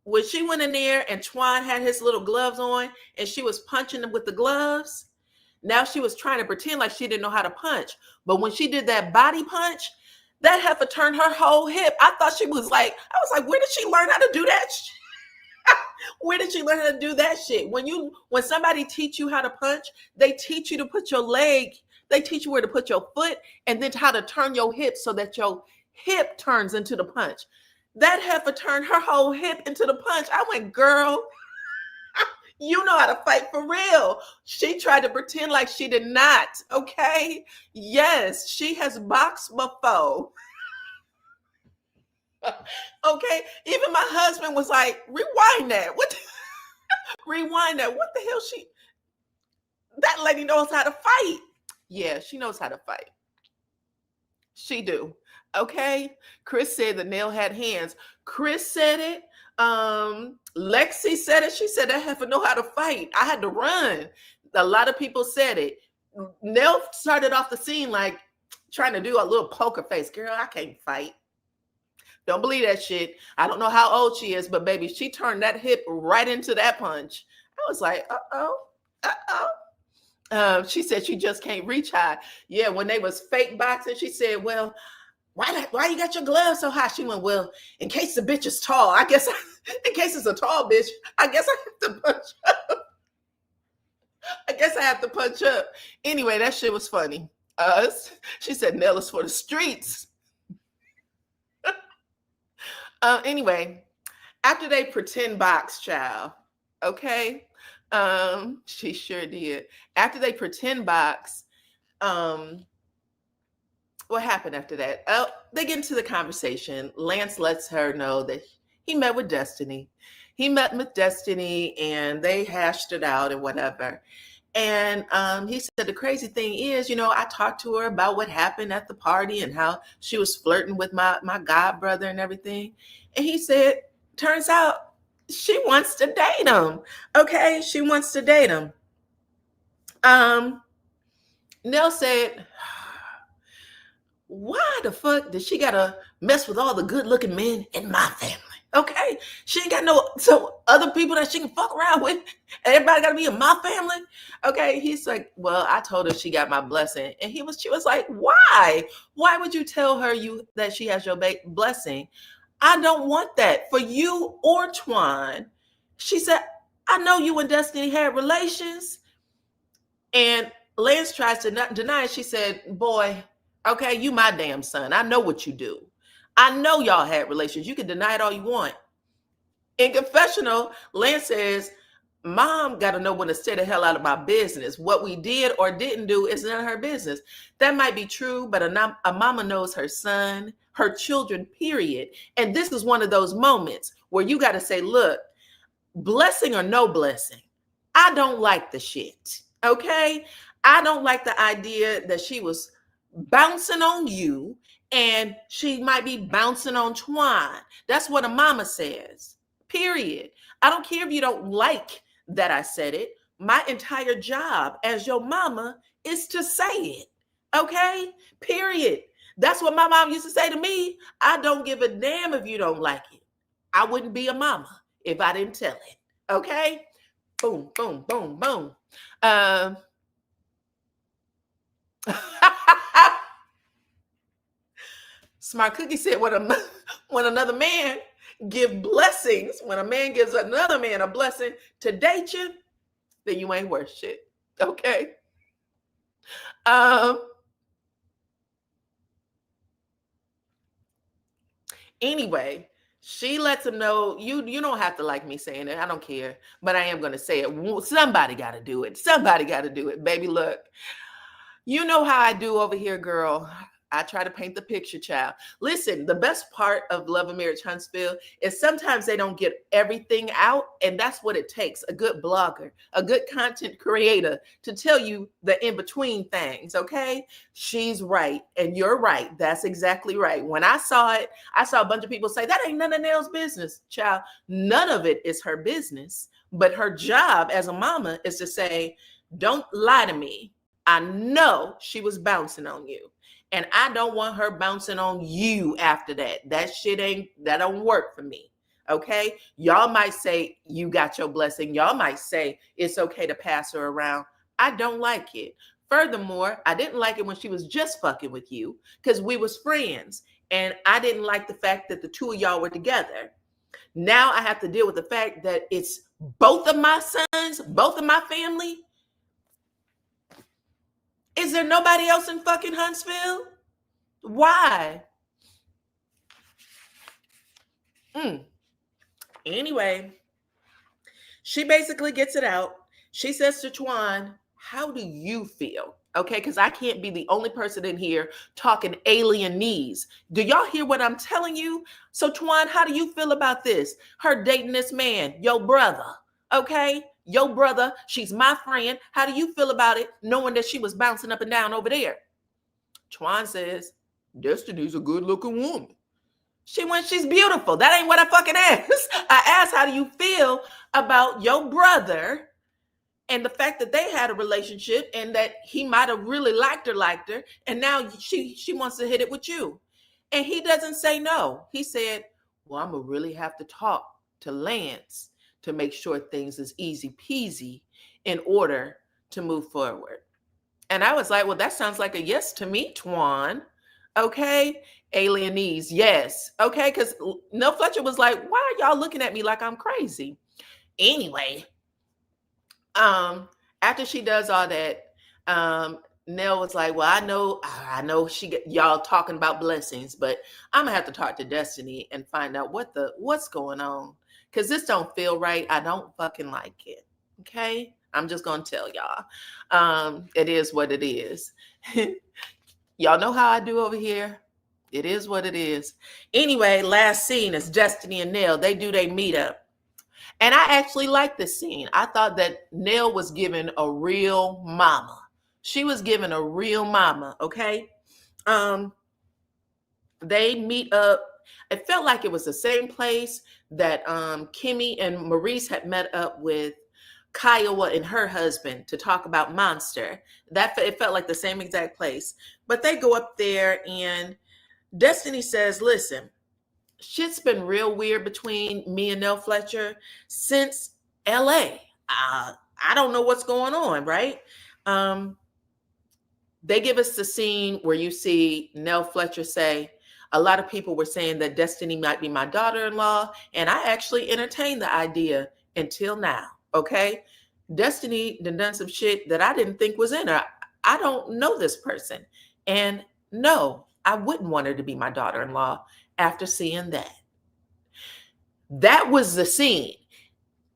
When she went in there and Twan had his little gloves on and she was punching him with the gloves, now she was trying to pretend like she didn't know how to punch. But when she did that body punch, that heifer turned her whole hip. I was like, where did she learn how to do that shit? Where did she learn how to do that shit? When somebody teach you how to punch, they teach you to put your leg, they teach you where to put your foot and then how to turn your hip so that your hip turns into the punch. That heifer turned her whole hip into the punch. I went, girl, you know how to fight for real. She tried to pretend like she did not. Okay. Yes, she has boxed before. Okay. Even my husband was like, rewind that. Rewind that. What the hell that lady knows how to fight. Yeah, she knows how to fight. She do. Okay. Chris said that Nell had hands. Chris said it. Lexi said it. She said that heifer know how to fight. I had to run. A lot of people said it. Nell started off the scene like trying to do a little poker face. Girl, I can't fight. Don't believe that shit. I don't know how old she is, but baby, she turned that hip right into that punch. I was like, she said she just can't reach high. Yeah, when they was fake boxing, she said, well, why you got your gloves so high? She went, well, in case the bitch is tall, I guess, in case it's a tall bitch, I guess I have to punch up. I guess I have to punch up. Anyway, that shit was funny. She said, Nell is for the streets. Anyway, after they pretend box, child, okay? She sure did. After they pretend box, what happened after that? Oh, they get into the conversation. Lance lets her know that he met with Destiny. He met with Destiny and they hashed it out and whatever. And he said, the crazy thing is, I talked to her about what happened at the party and how she was flirting with my god brother and everything. And he said, turns out she wants to date him. Okay, she wants to date him. Nell said, why the fuck did she gotta mess with all the good looking men in my family? Okay, she ain't got so other people that she can fuck around with. Everybody gotta be in my family. Okay, he's like, well, I told her she got my blessing, and she was like, why? Why would you tell her that she has your blessing? I don't want that for you or Twan. She said, I know you and Destiny had relations, and Lance tries to deny it. She said, boy, okay, you my damn son. I know what you do. I know y'all had relations. You can deny it all you want. In confessional, Lance says, Mom got to know when to stay the hell out of my business. What we did or didn't do is none of her business. That might be true, but a mama knows her son, her children, period. And this is one of those moments where you got to say, look, blessing or no blessing, I don't like the shit. Okay? I don't like the idea that she was bouncing on you and she might be bouncing on Twan. That's what a mama says. Period. I don't care if you don't like that I said it. My entire job as your mama is to say it. Okay? Period. That's what my mom used to say to me. I don't give a damn if you don't like it. I wouldn't be a mama if I didn't tell it. Okay? Boom, boom, boom, boom. Smart Cookie said, when another man give blessings, when a man gives another man a blessing to date you, then you ain't worth shit. Okay. Anyway, she lets him know, you don't have to like me saying it. I don't care, but I am going to say it. Somebody got to do it. Somebody got to do it. Baby, look, you know how I do over here, girl. I try to paint the picture, child. Listen, the best part of Love and Marriage Huntsville is sometimes they don't get everything out, and that's what it takes. A good blogger, a good content creator to tell you the in-between things, okay? She's right, and you're right. That's exactly right. When I saw it, I saw a bunch of people say, that ain't none of Nell's business, child. None of it is her business, but her job as a mama is to say, don't lie to me. I know she was bouncing on you. And I don't want her bouncing on you after that. That don't work for me. Okay. Y'all might say you got your blessing. Y'all might say it's okay to pass her around. I don't like it. Furthermore, I didn't like it when she was just fucking with you because we was friends. And I didn't like the fact that the two of y'all were together. Now I have to deal with the fact that it's both of my sons, both of my family. Is there nobody else in fucking Huntsville? Why? Anyway, she basically gets it out. She says to Twan, how do you feel? Okay, because I can't be the only person in here talking alienese. Do y'all hear what I'm telling you? So Twan, how do you feel about this? Her dating this man, your brother, okay? Your brother, she's my friend. How do you feel about it, knowing that she was bouncing up and down over there? Twan says, Destiny's a good-looking woman. She's beautiful. That ain't what I fucking asked. I asked, how do you feel about your brother and the fact that they had a relationship and that he might have really liked her, and now she wants to hit it with you? And he doesn't say no. He said, well, I'm going to really have to talk to Lance to make sure things is easy peasy in order to move forward. And I was like, well, that sounds like a yes to me, Twan. Okay. Alienese. Yes. Okay. Because Nell Fletcher was like, why are y'all looking at me like I'm crazy? Anyway, after she does all that, Nell was like, well, I know y'all talking about blessings, but I'm gonna have to talk to Destiny and find out what's going on. Because this don't feel right. I don't fucking like it. Okay. I'm just going to tell y'all. It is what it is. Y'all know how I do over here. It is what it is. Anyway, last scene is Destiny and Nell. They do their meetup. And I actually like this scene. I thought that Nell was given a real mama. She was given a real mama, okay? They meet up. It felt like it was the same place that Kimmy and Maurice had met up with Kiowa and her husband to talk about Monster. It felt like the same exact place. But they go up there and Destiny says, listen, shit's been real weird between me and Nell Fletcher since LA. I don't know what's going on, right? They give us the scene where you see Nell Fletcher say, a lot of people were saying that Destiny might be my daughter-in-law, and I actually entertained the idea until now, okay? Destiny done some shit that I didn't think was in her. I don't know this person. And no, I wouldn't want her to be my daughter-in-law after seeing that. That was the scene.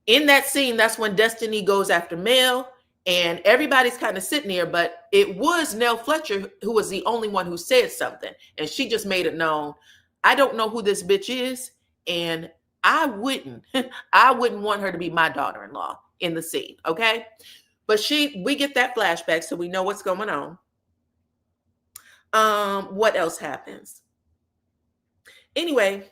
In that scene, that's when Destiny goes after Mel, and everybody's kind of sitting there, but it was Nell Fletcher who was the only one who said something, and she just made it known, I don't know who this bitch is, and I wouldn't want her to be my daughter-in-law in the scene, okay? But we get that flashback, so we know what's going on. What else happens? Anyway,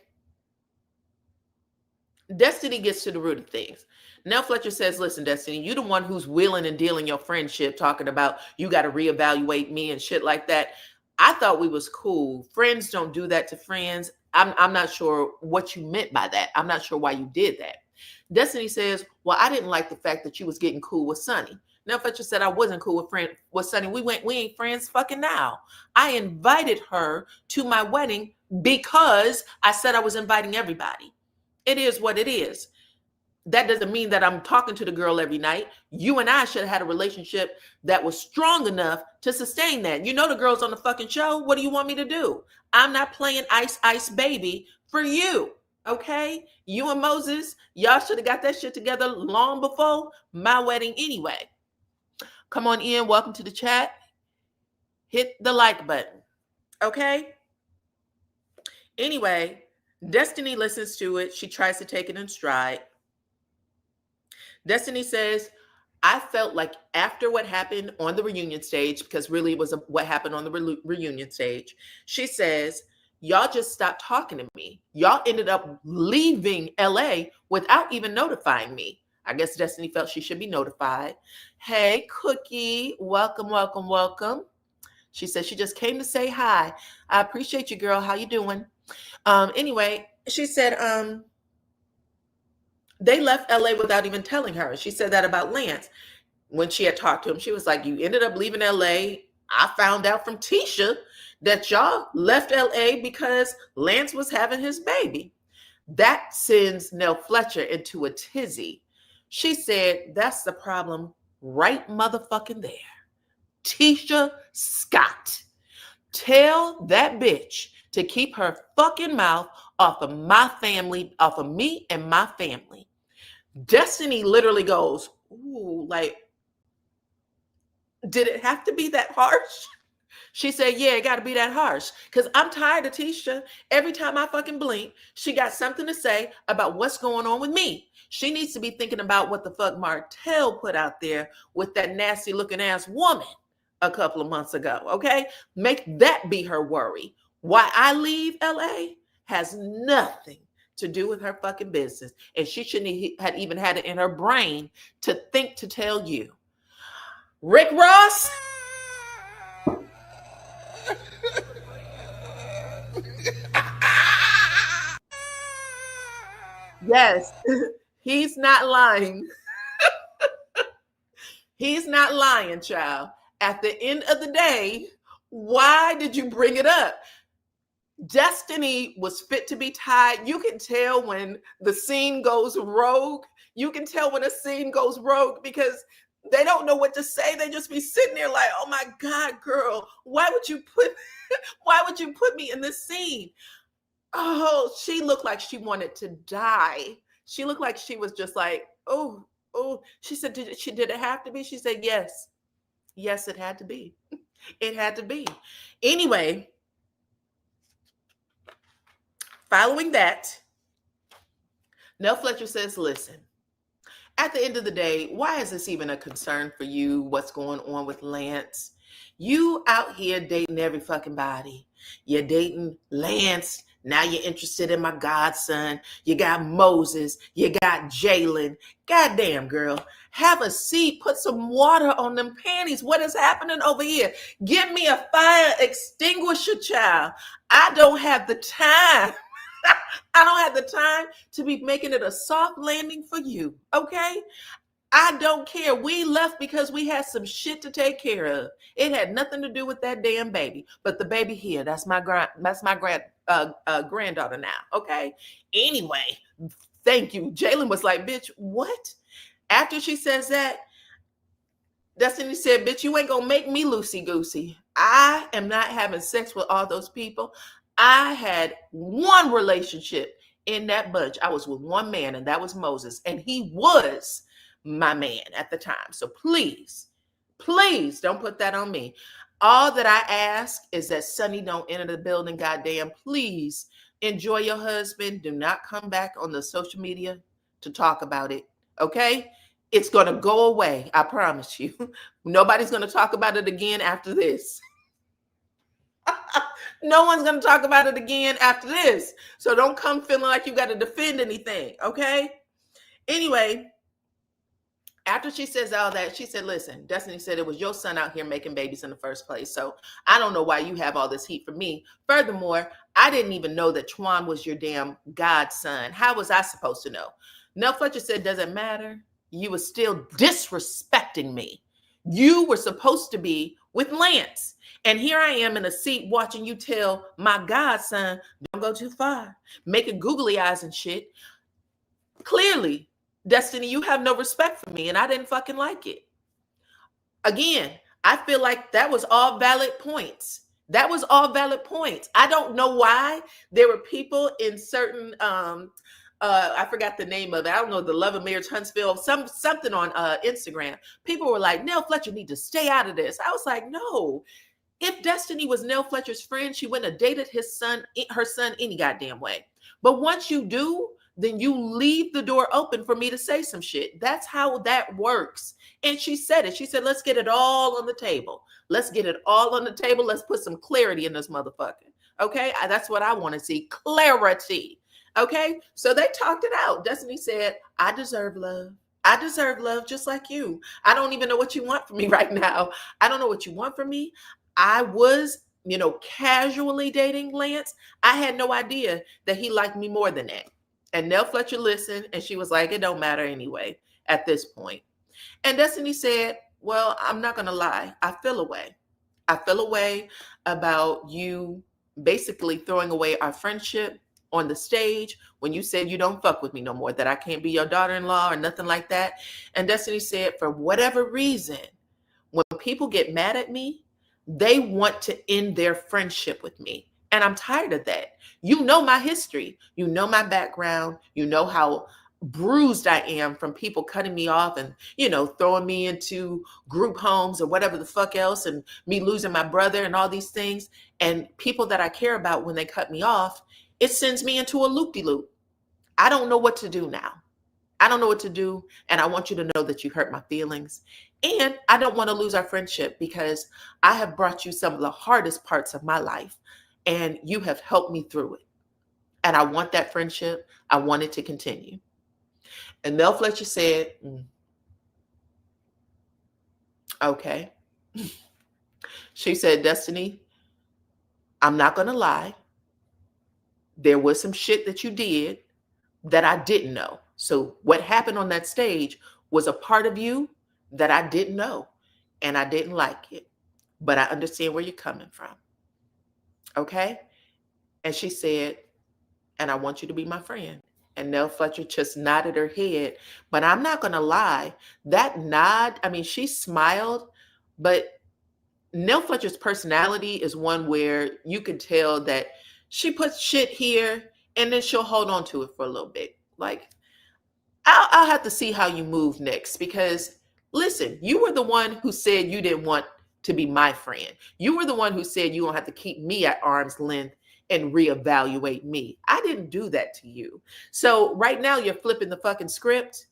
Destiny gets to the root of things. Nell Fletcher says, listen, Destiny, you the one who's wheeling and dealing your friendship, talking about you got to reevaluate me and shit like that. I thought we was cool. Friends don't do that to friends. I'm not sure what you meant by that. I'm not sure why you did that. Destiny says, well, I didn't like the fact that you was getting cool with Sonny. Nell Fletcher said, I wasn't cool with Sonny. We ain't friends fucking now. I invited her to my wedding because I said I was inviting everybody. It is what it is. That doesn't mean that I'm talking to the girl every night. You and I should have had a relationship that was strong enough to sustain that. You know the girl's on the fucking show. What do you want me to do? I'm not playing Ice Ice Baby for you, okay? You and Moses, y'all should have got that shit together long before my wedding anyway. Come on in. Welcome to the chat. Hit the like button, okay? Anyway, Destiny listens to it. She tries to take it in stride. Destiny says, I felt like after what happened on the reunion stage, because really it was what happened on the reunion stage, she says, y'all just stopped talking to me. Y'all ended up leaving LA without even notifying me. I guess Destiny felt she should be notified. Hey, Cookie, welcome, welcome, welcome. She said she just came to say hi. I appreciate you, girl. How you doing? Anyway, she said, they left LA without even telling her. She said that about Lance. When she had talked to him, she was like, you ended up leaving LA. I found out from Tisha that y'all left LA because Lance was having his baby. That sends Nell Fletcher into a tizzy. She said, that's the problem right motherfucking there. Tisha Scott. Tell that bitch to keep her fucking mouth off of my family, off of me and my family. Destiny literally goes, ooh, like, did it have to be that harsh? She said, yeah, it got to be that harsh. Because I'm tired of Tisha. Every time I fucking blink, she got something to say about what's going on with me. She needs to be thinking about what the fuck Martell put out there with that nasty looking ass woman a couple of months ago, okay? Make that be her worry. Why I leave LA has nothing to do with her fucking business. And she shouldn't have even had it in her brain to think to tell you. Rick Ross? Yes, he's not lying. He's not lying, child. At the end of the day, why did you bring it up? Destiny was fit to be tied. You can tell when the scene goes rogue. You can tell when a scene goes rogue because they don't know what to say. They just be sitting there like, oh my God, girl, why would you put me in this scene? Oh, she looked like she wanted to die. She looked like she was just like, oh. She said, did it have to be? She said, yes. Yes, it had to be. It had to be. Anyway, following that, Nell Fletcher says, listen, at the end of the day, why is this even a concern for you? What's going on with Lance? You out here dating every fucking body. You're dating Lance. Now you're interested in my godson. You got Moses. You got Jalen. Goddamn, girl. Have a seat. Put some water on them panties. What is happening over here? Give me a fire extinguisher, child. I don't have the time. I don't have the time to be making it a soft landing for you, okay? I don't care. We left because we had some shit to take care of. It had nothing to do with that damn baby. But the baby here, that's my granddaughter now, okay? Anyway, thank you. Jalen was like, bitch, what? After she says that, Destiny said, bitch, you ain't gonna make me loosey-goosey. I am not having sex with all those people. I had one relationship in that bunch, I was with one man, and that was Moses. And he was my man at the time. So please, please don't put that on me. All that I ask is that Sonny don't enter the building. Goddamn, please enjoy your husband. Do not come back on the social media to talk about it. Okay? It's going to go away. I promise you. Nobody's going to talk about it again after this. No one's going to talk about it again after this. So don't come feeling like you got to defend anything. Okay? Anyway, after she says all that, she said, listen, Destiny said it was your son out here making babies in the first place. So I don't know why you have all this heat for me. Furthermore, I didn't even know that Twan was your damn godson. How was I supposed to know? Nell Fletcher said, doesn't matter. You were still disrespecting me. You were supposed to be with Lance. And here I am in a seat watching you tell my godson, don't go too far, making googly eyes and shit. Clearly, Destiny, you have no respect for me, and I didn't fucking like it. Again, I feel like that was all valid points. That was all valid points. I don't know why there were people in certain, I forgot the name of it. I don't know, the Love of Marriage Huntsville, something on Instagram. People were like, Nell Fletcher need to stay out of this. I was like, no. If Destiny was Nell Fletcher's friend, she wouldn't have dated her son any goddamn way. But once you do, then you leave the door open for me to say some shit. That's how that works. And she said it. She said, let's get it all on the table. Let's get it all on the table. Let's put some clarity in this motherfucker. Okay? That's what I want to see. Clarity. Okay? So they talked it out. Destiny said, I deserve love. I deserve love just like you. I don't even know what you want from me right now. I don't know what you want from me. I was, casually dating Lance. I had no idea that he liked me more than that. And Nell Fletcher listened, and she was like, it don't matter anyway at this point. And Destiny said, well, I'm not going to lie. I feel away. I feel away about you basically throwing away our friendship on the stage when you said you don't fuck with me no more, that I can't be your daughter-in-law or nothing like that. And Destiny said, for whatever reason, when people get mad at me, they want to end their friendship with me. And I'm tired of that. You know my history. You know my background. You know how bruised I am from people cutting me off and, throwing me into group homes or whatever the fuck else, and me losing my brother and all these things. And people that I care about, when they cut me off, it sends me into a loop-de-loop. I don't know what to do now. I don't know what to do. And I want you to know that you hurt my feelings. And I don't want to lose our friendship because I have brought you some of the hardest parts of my life. And you have helped me through it. And I want that friendship. I want it to continue. And Nell Fletcher said, okay. She said, Destiny, I'm not going to lie. There was some shit that you did that I didn't know. So what happened on that stage was a part of you that I didn't know. And I didn't like it. But I understand where you're coming from. Okay? And she said, and I want you to be my friend. And Nell Fletcher just nodded her head. But I'm not going to lie. That nod, she smiled. But Nell Fletcher's personality is one where you can tell that she puts shit here and then she'll hold on to it for a little bit. Like, I'll have to see how you move next. Because, listen, you were the one who said you didn't want to be my friend. You were the one who said you don't have to keep me at arm's length and reevaluate me. I didn't do that to you. So right now you're flipping the fucking script.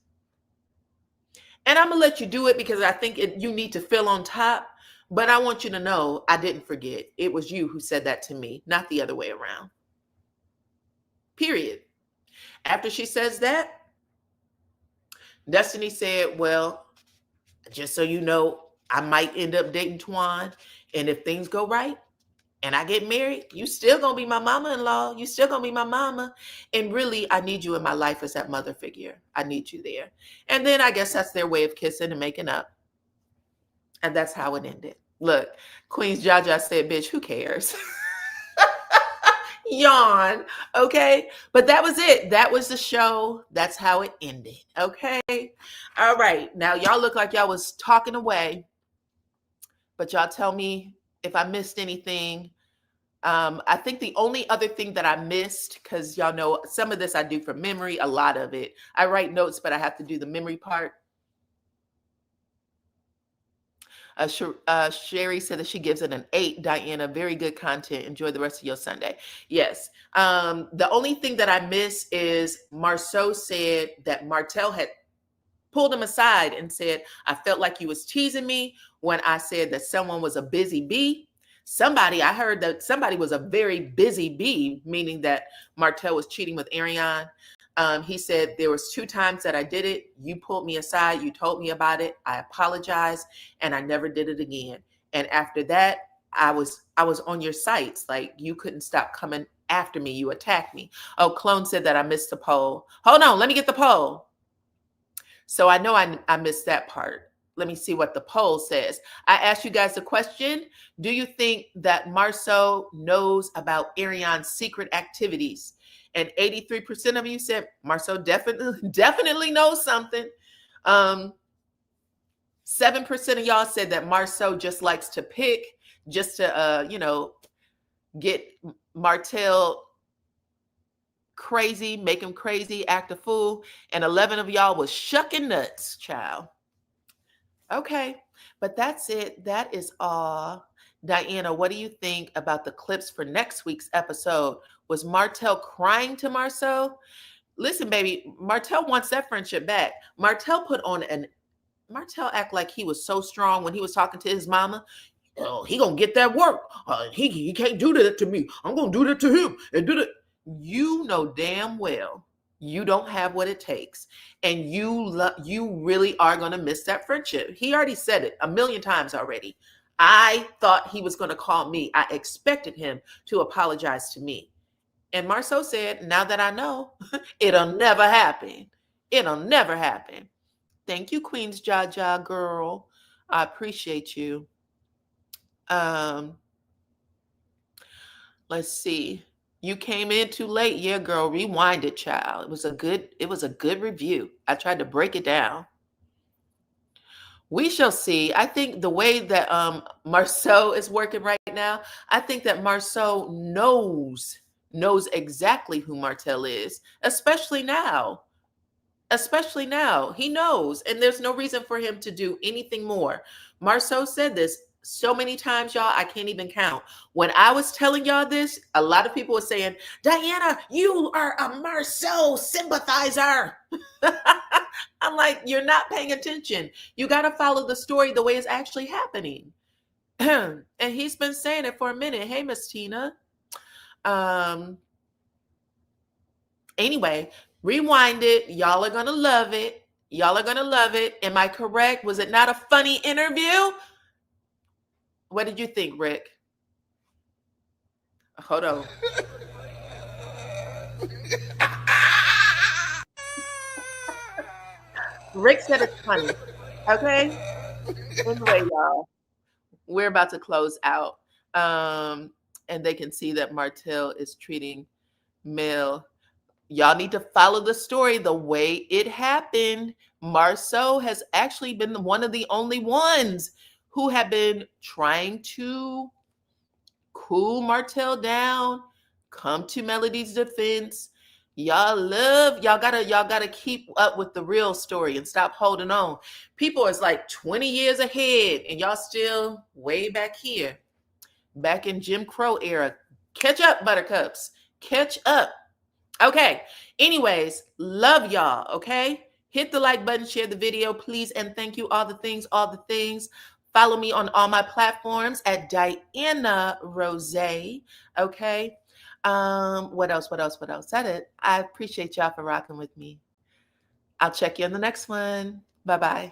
And I'm going to let you do it because I think you need to feel on top. But I want you to know I didn't forget. It was you who said that to me, not the other way around. Period. After she says that, Destiny said, well, just so you know, I might end up dating Twan. And if things go right and I get married, you still going to be my mama-in-law. You still going to be my mama. And really, I need you in my life as that mother figure. I need you there. And then I guess that's their way of kissing and making up. And that's how it ended. Look, Queen's Jaja said, bitch, who cares? Yawn. Okay. But that was it. That was the show. That's how it ended. Okay. All right. Now y'all look like y'all was talking away, but y'all tell me if I missed anything. I think the only other thing that I missed, because y'all know some of this I do from memory, a lot of it. I write notes, but I have to do the memory part. Sherry said that she gives it an 8. Diana, very good content. Enjoy the rest of your Sunday. Yes. The only thing that I miss is Marsau said that Martell had pulled him aside and said, I felt like you was teasing me when I said that someone was a busy bee. I heard that somebody was a very busy bee, meaning that Martell was cheating with Ariane. He said there was 2 times that I did it. You pulled me aside. You told me about it. I apologized, and I never did it again. And after that, I was on your sites. Like, you couldn't stop coming after me. You attacked me. Oh, Clone said that I missed the poll. Hold on, let me get the poll. So I know I missed that part. Let me see what the poll says. I asked you guys a question. Do you think that Marsau knows about Ariane's secret activities? And 83% of you said Marsau definitely knows something. 7% of y'all said that Marsau just likes to pick, just to get Martell crazy, make him crazy, act a fool. And 11 of y'all was shucking nuts, child. Okay, but that's it. That is all. Diana, what do you think about the clips for next week's episode? Was Martell crying to Marsau? Listen, baby, Martell wants that friendship back. Martell act like he was so strong when he was talking to his mama. Oh, he gonna get that work. He can't do that to me. I'm gonna do that to him and do that. You know damn well you don't have what it takes, and you really are going to miss that friendship. He already said it a million times already. I thought he was going to call me. I expected him to apologize to me. And Marsau said, now that I know, it'll never happen. It'll never happen. Thank you, Queen's Jaja girl. I appreciate you. Let's see. You came in too late. Yeah, girl, rewind it, child. It was a good review. I tried to break it down. We shall see. I think the way that Marsau is working right now, I think that Marsau knows exactly who Martell is, especially now. Especially now. He knows, and there's no reason for him to do anything more. Marsau said this so many times, y'all, I can't even count. When I was telling y'all this, a lot of people were saying, Diana, you are a Marsau sympathizer. I'm like, you're not paying attention. You got to follow the story the way it's actually happening. And he's been saying it for a minute. Hey, Miss Tina. Anyway, rewind it. Y'all are going to love it. Y'all are going to love it. Am I correct? Was it not a funny interview? What did you think, Rick? Hold on. Rick said it's funny. Okay? Anyway, y'all, we're about to close out. And they can see that Martell is treating Mel. Y'all need to follow the story the way it happened. Marsau has actually been one of the only ones who have been trying to cool Martell down, come to Melody's defense. Y'all gotta keep up with the real story and stop holding on. People is like 20 years ahead and y'all still way back here, back in Jim Crow era. Catch up, buttercups. Catch up. Okay. Anyways, love y'all. Okay. Hit the like button, share the video, please. And thank you. All the things. Follow me on all my platforms at DYANAROZAY. Okay. What else? That's it. I appreciate y'all for rocking with me. I'll check you on the next one. Bye-bye.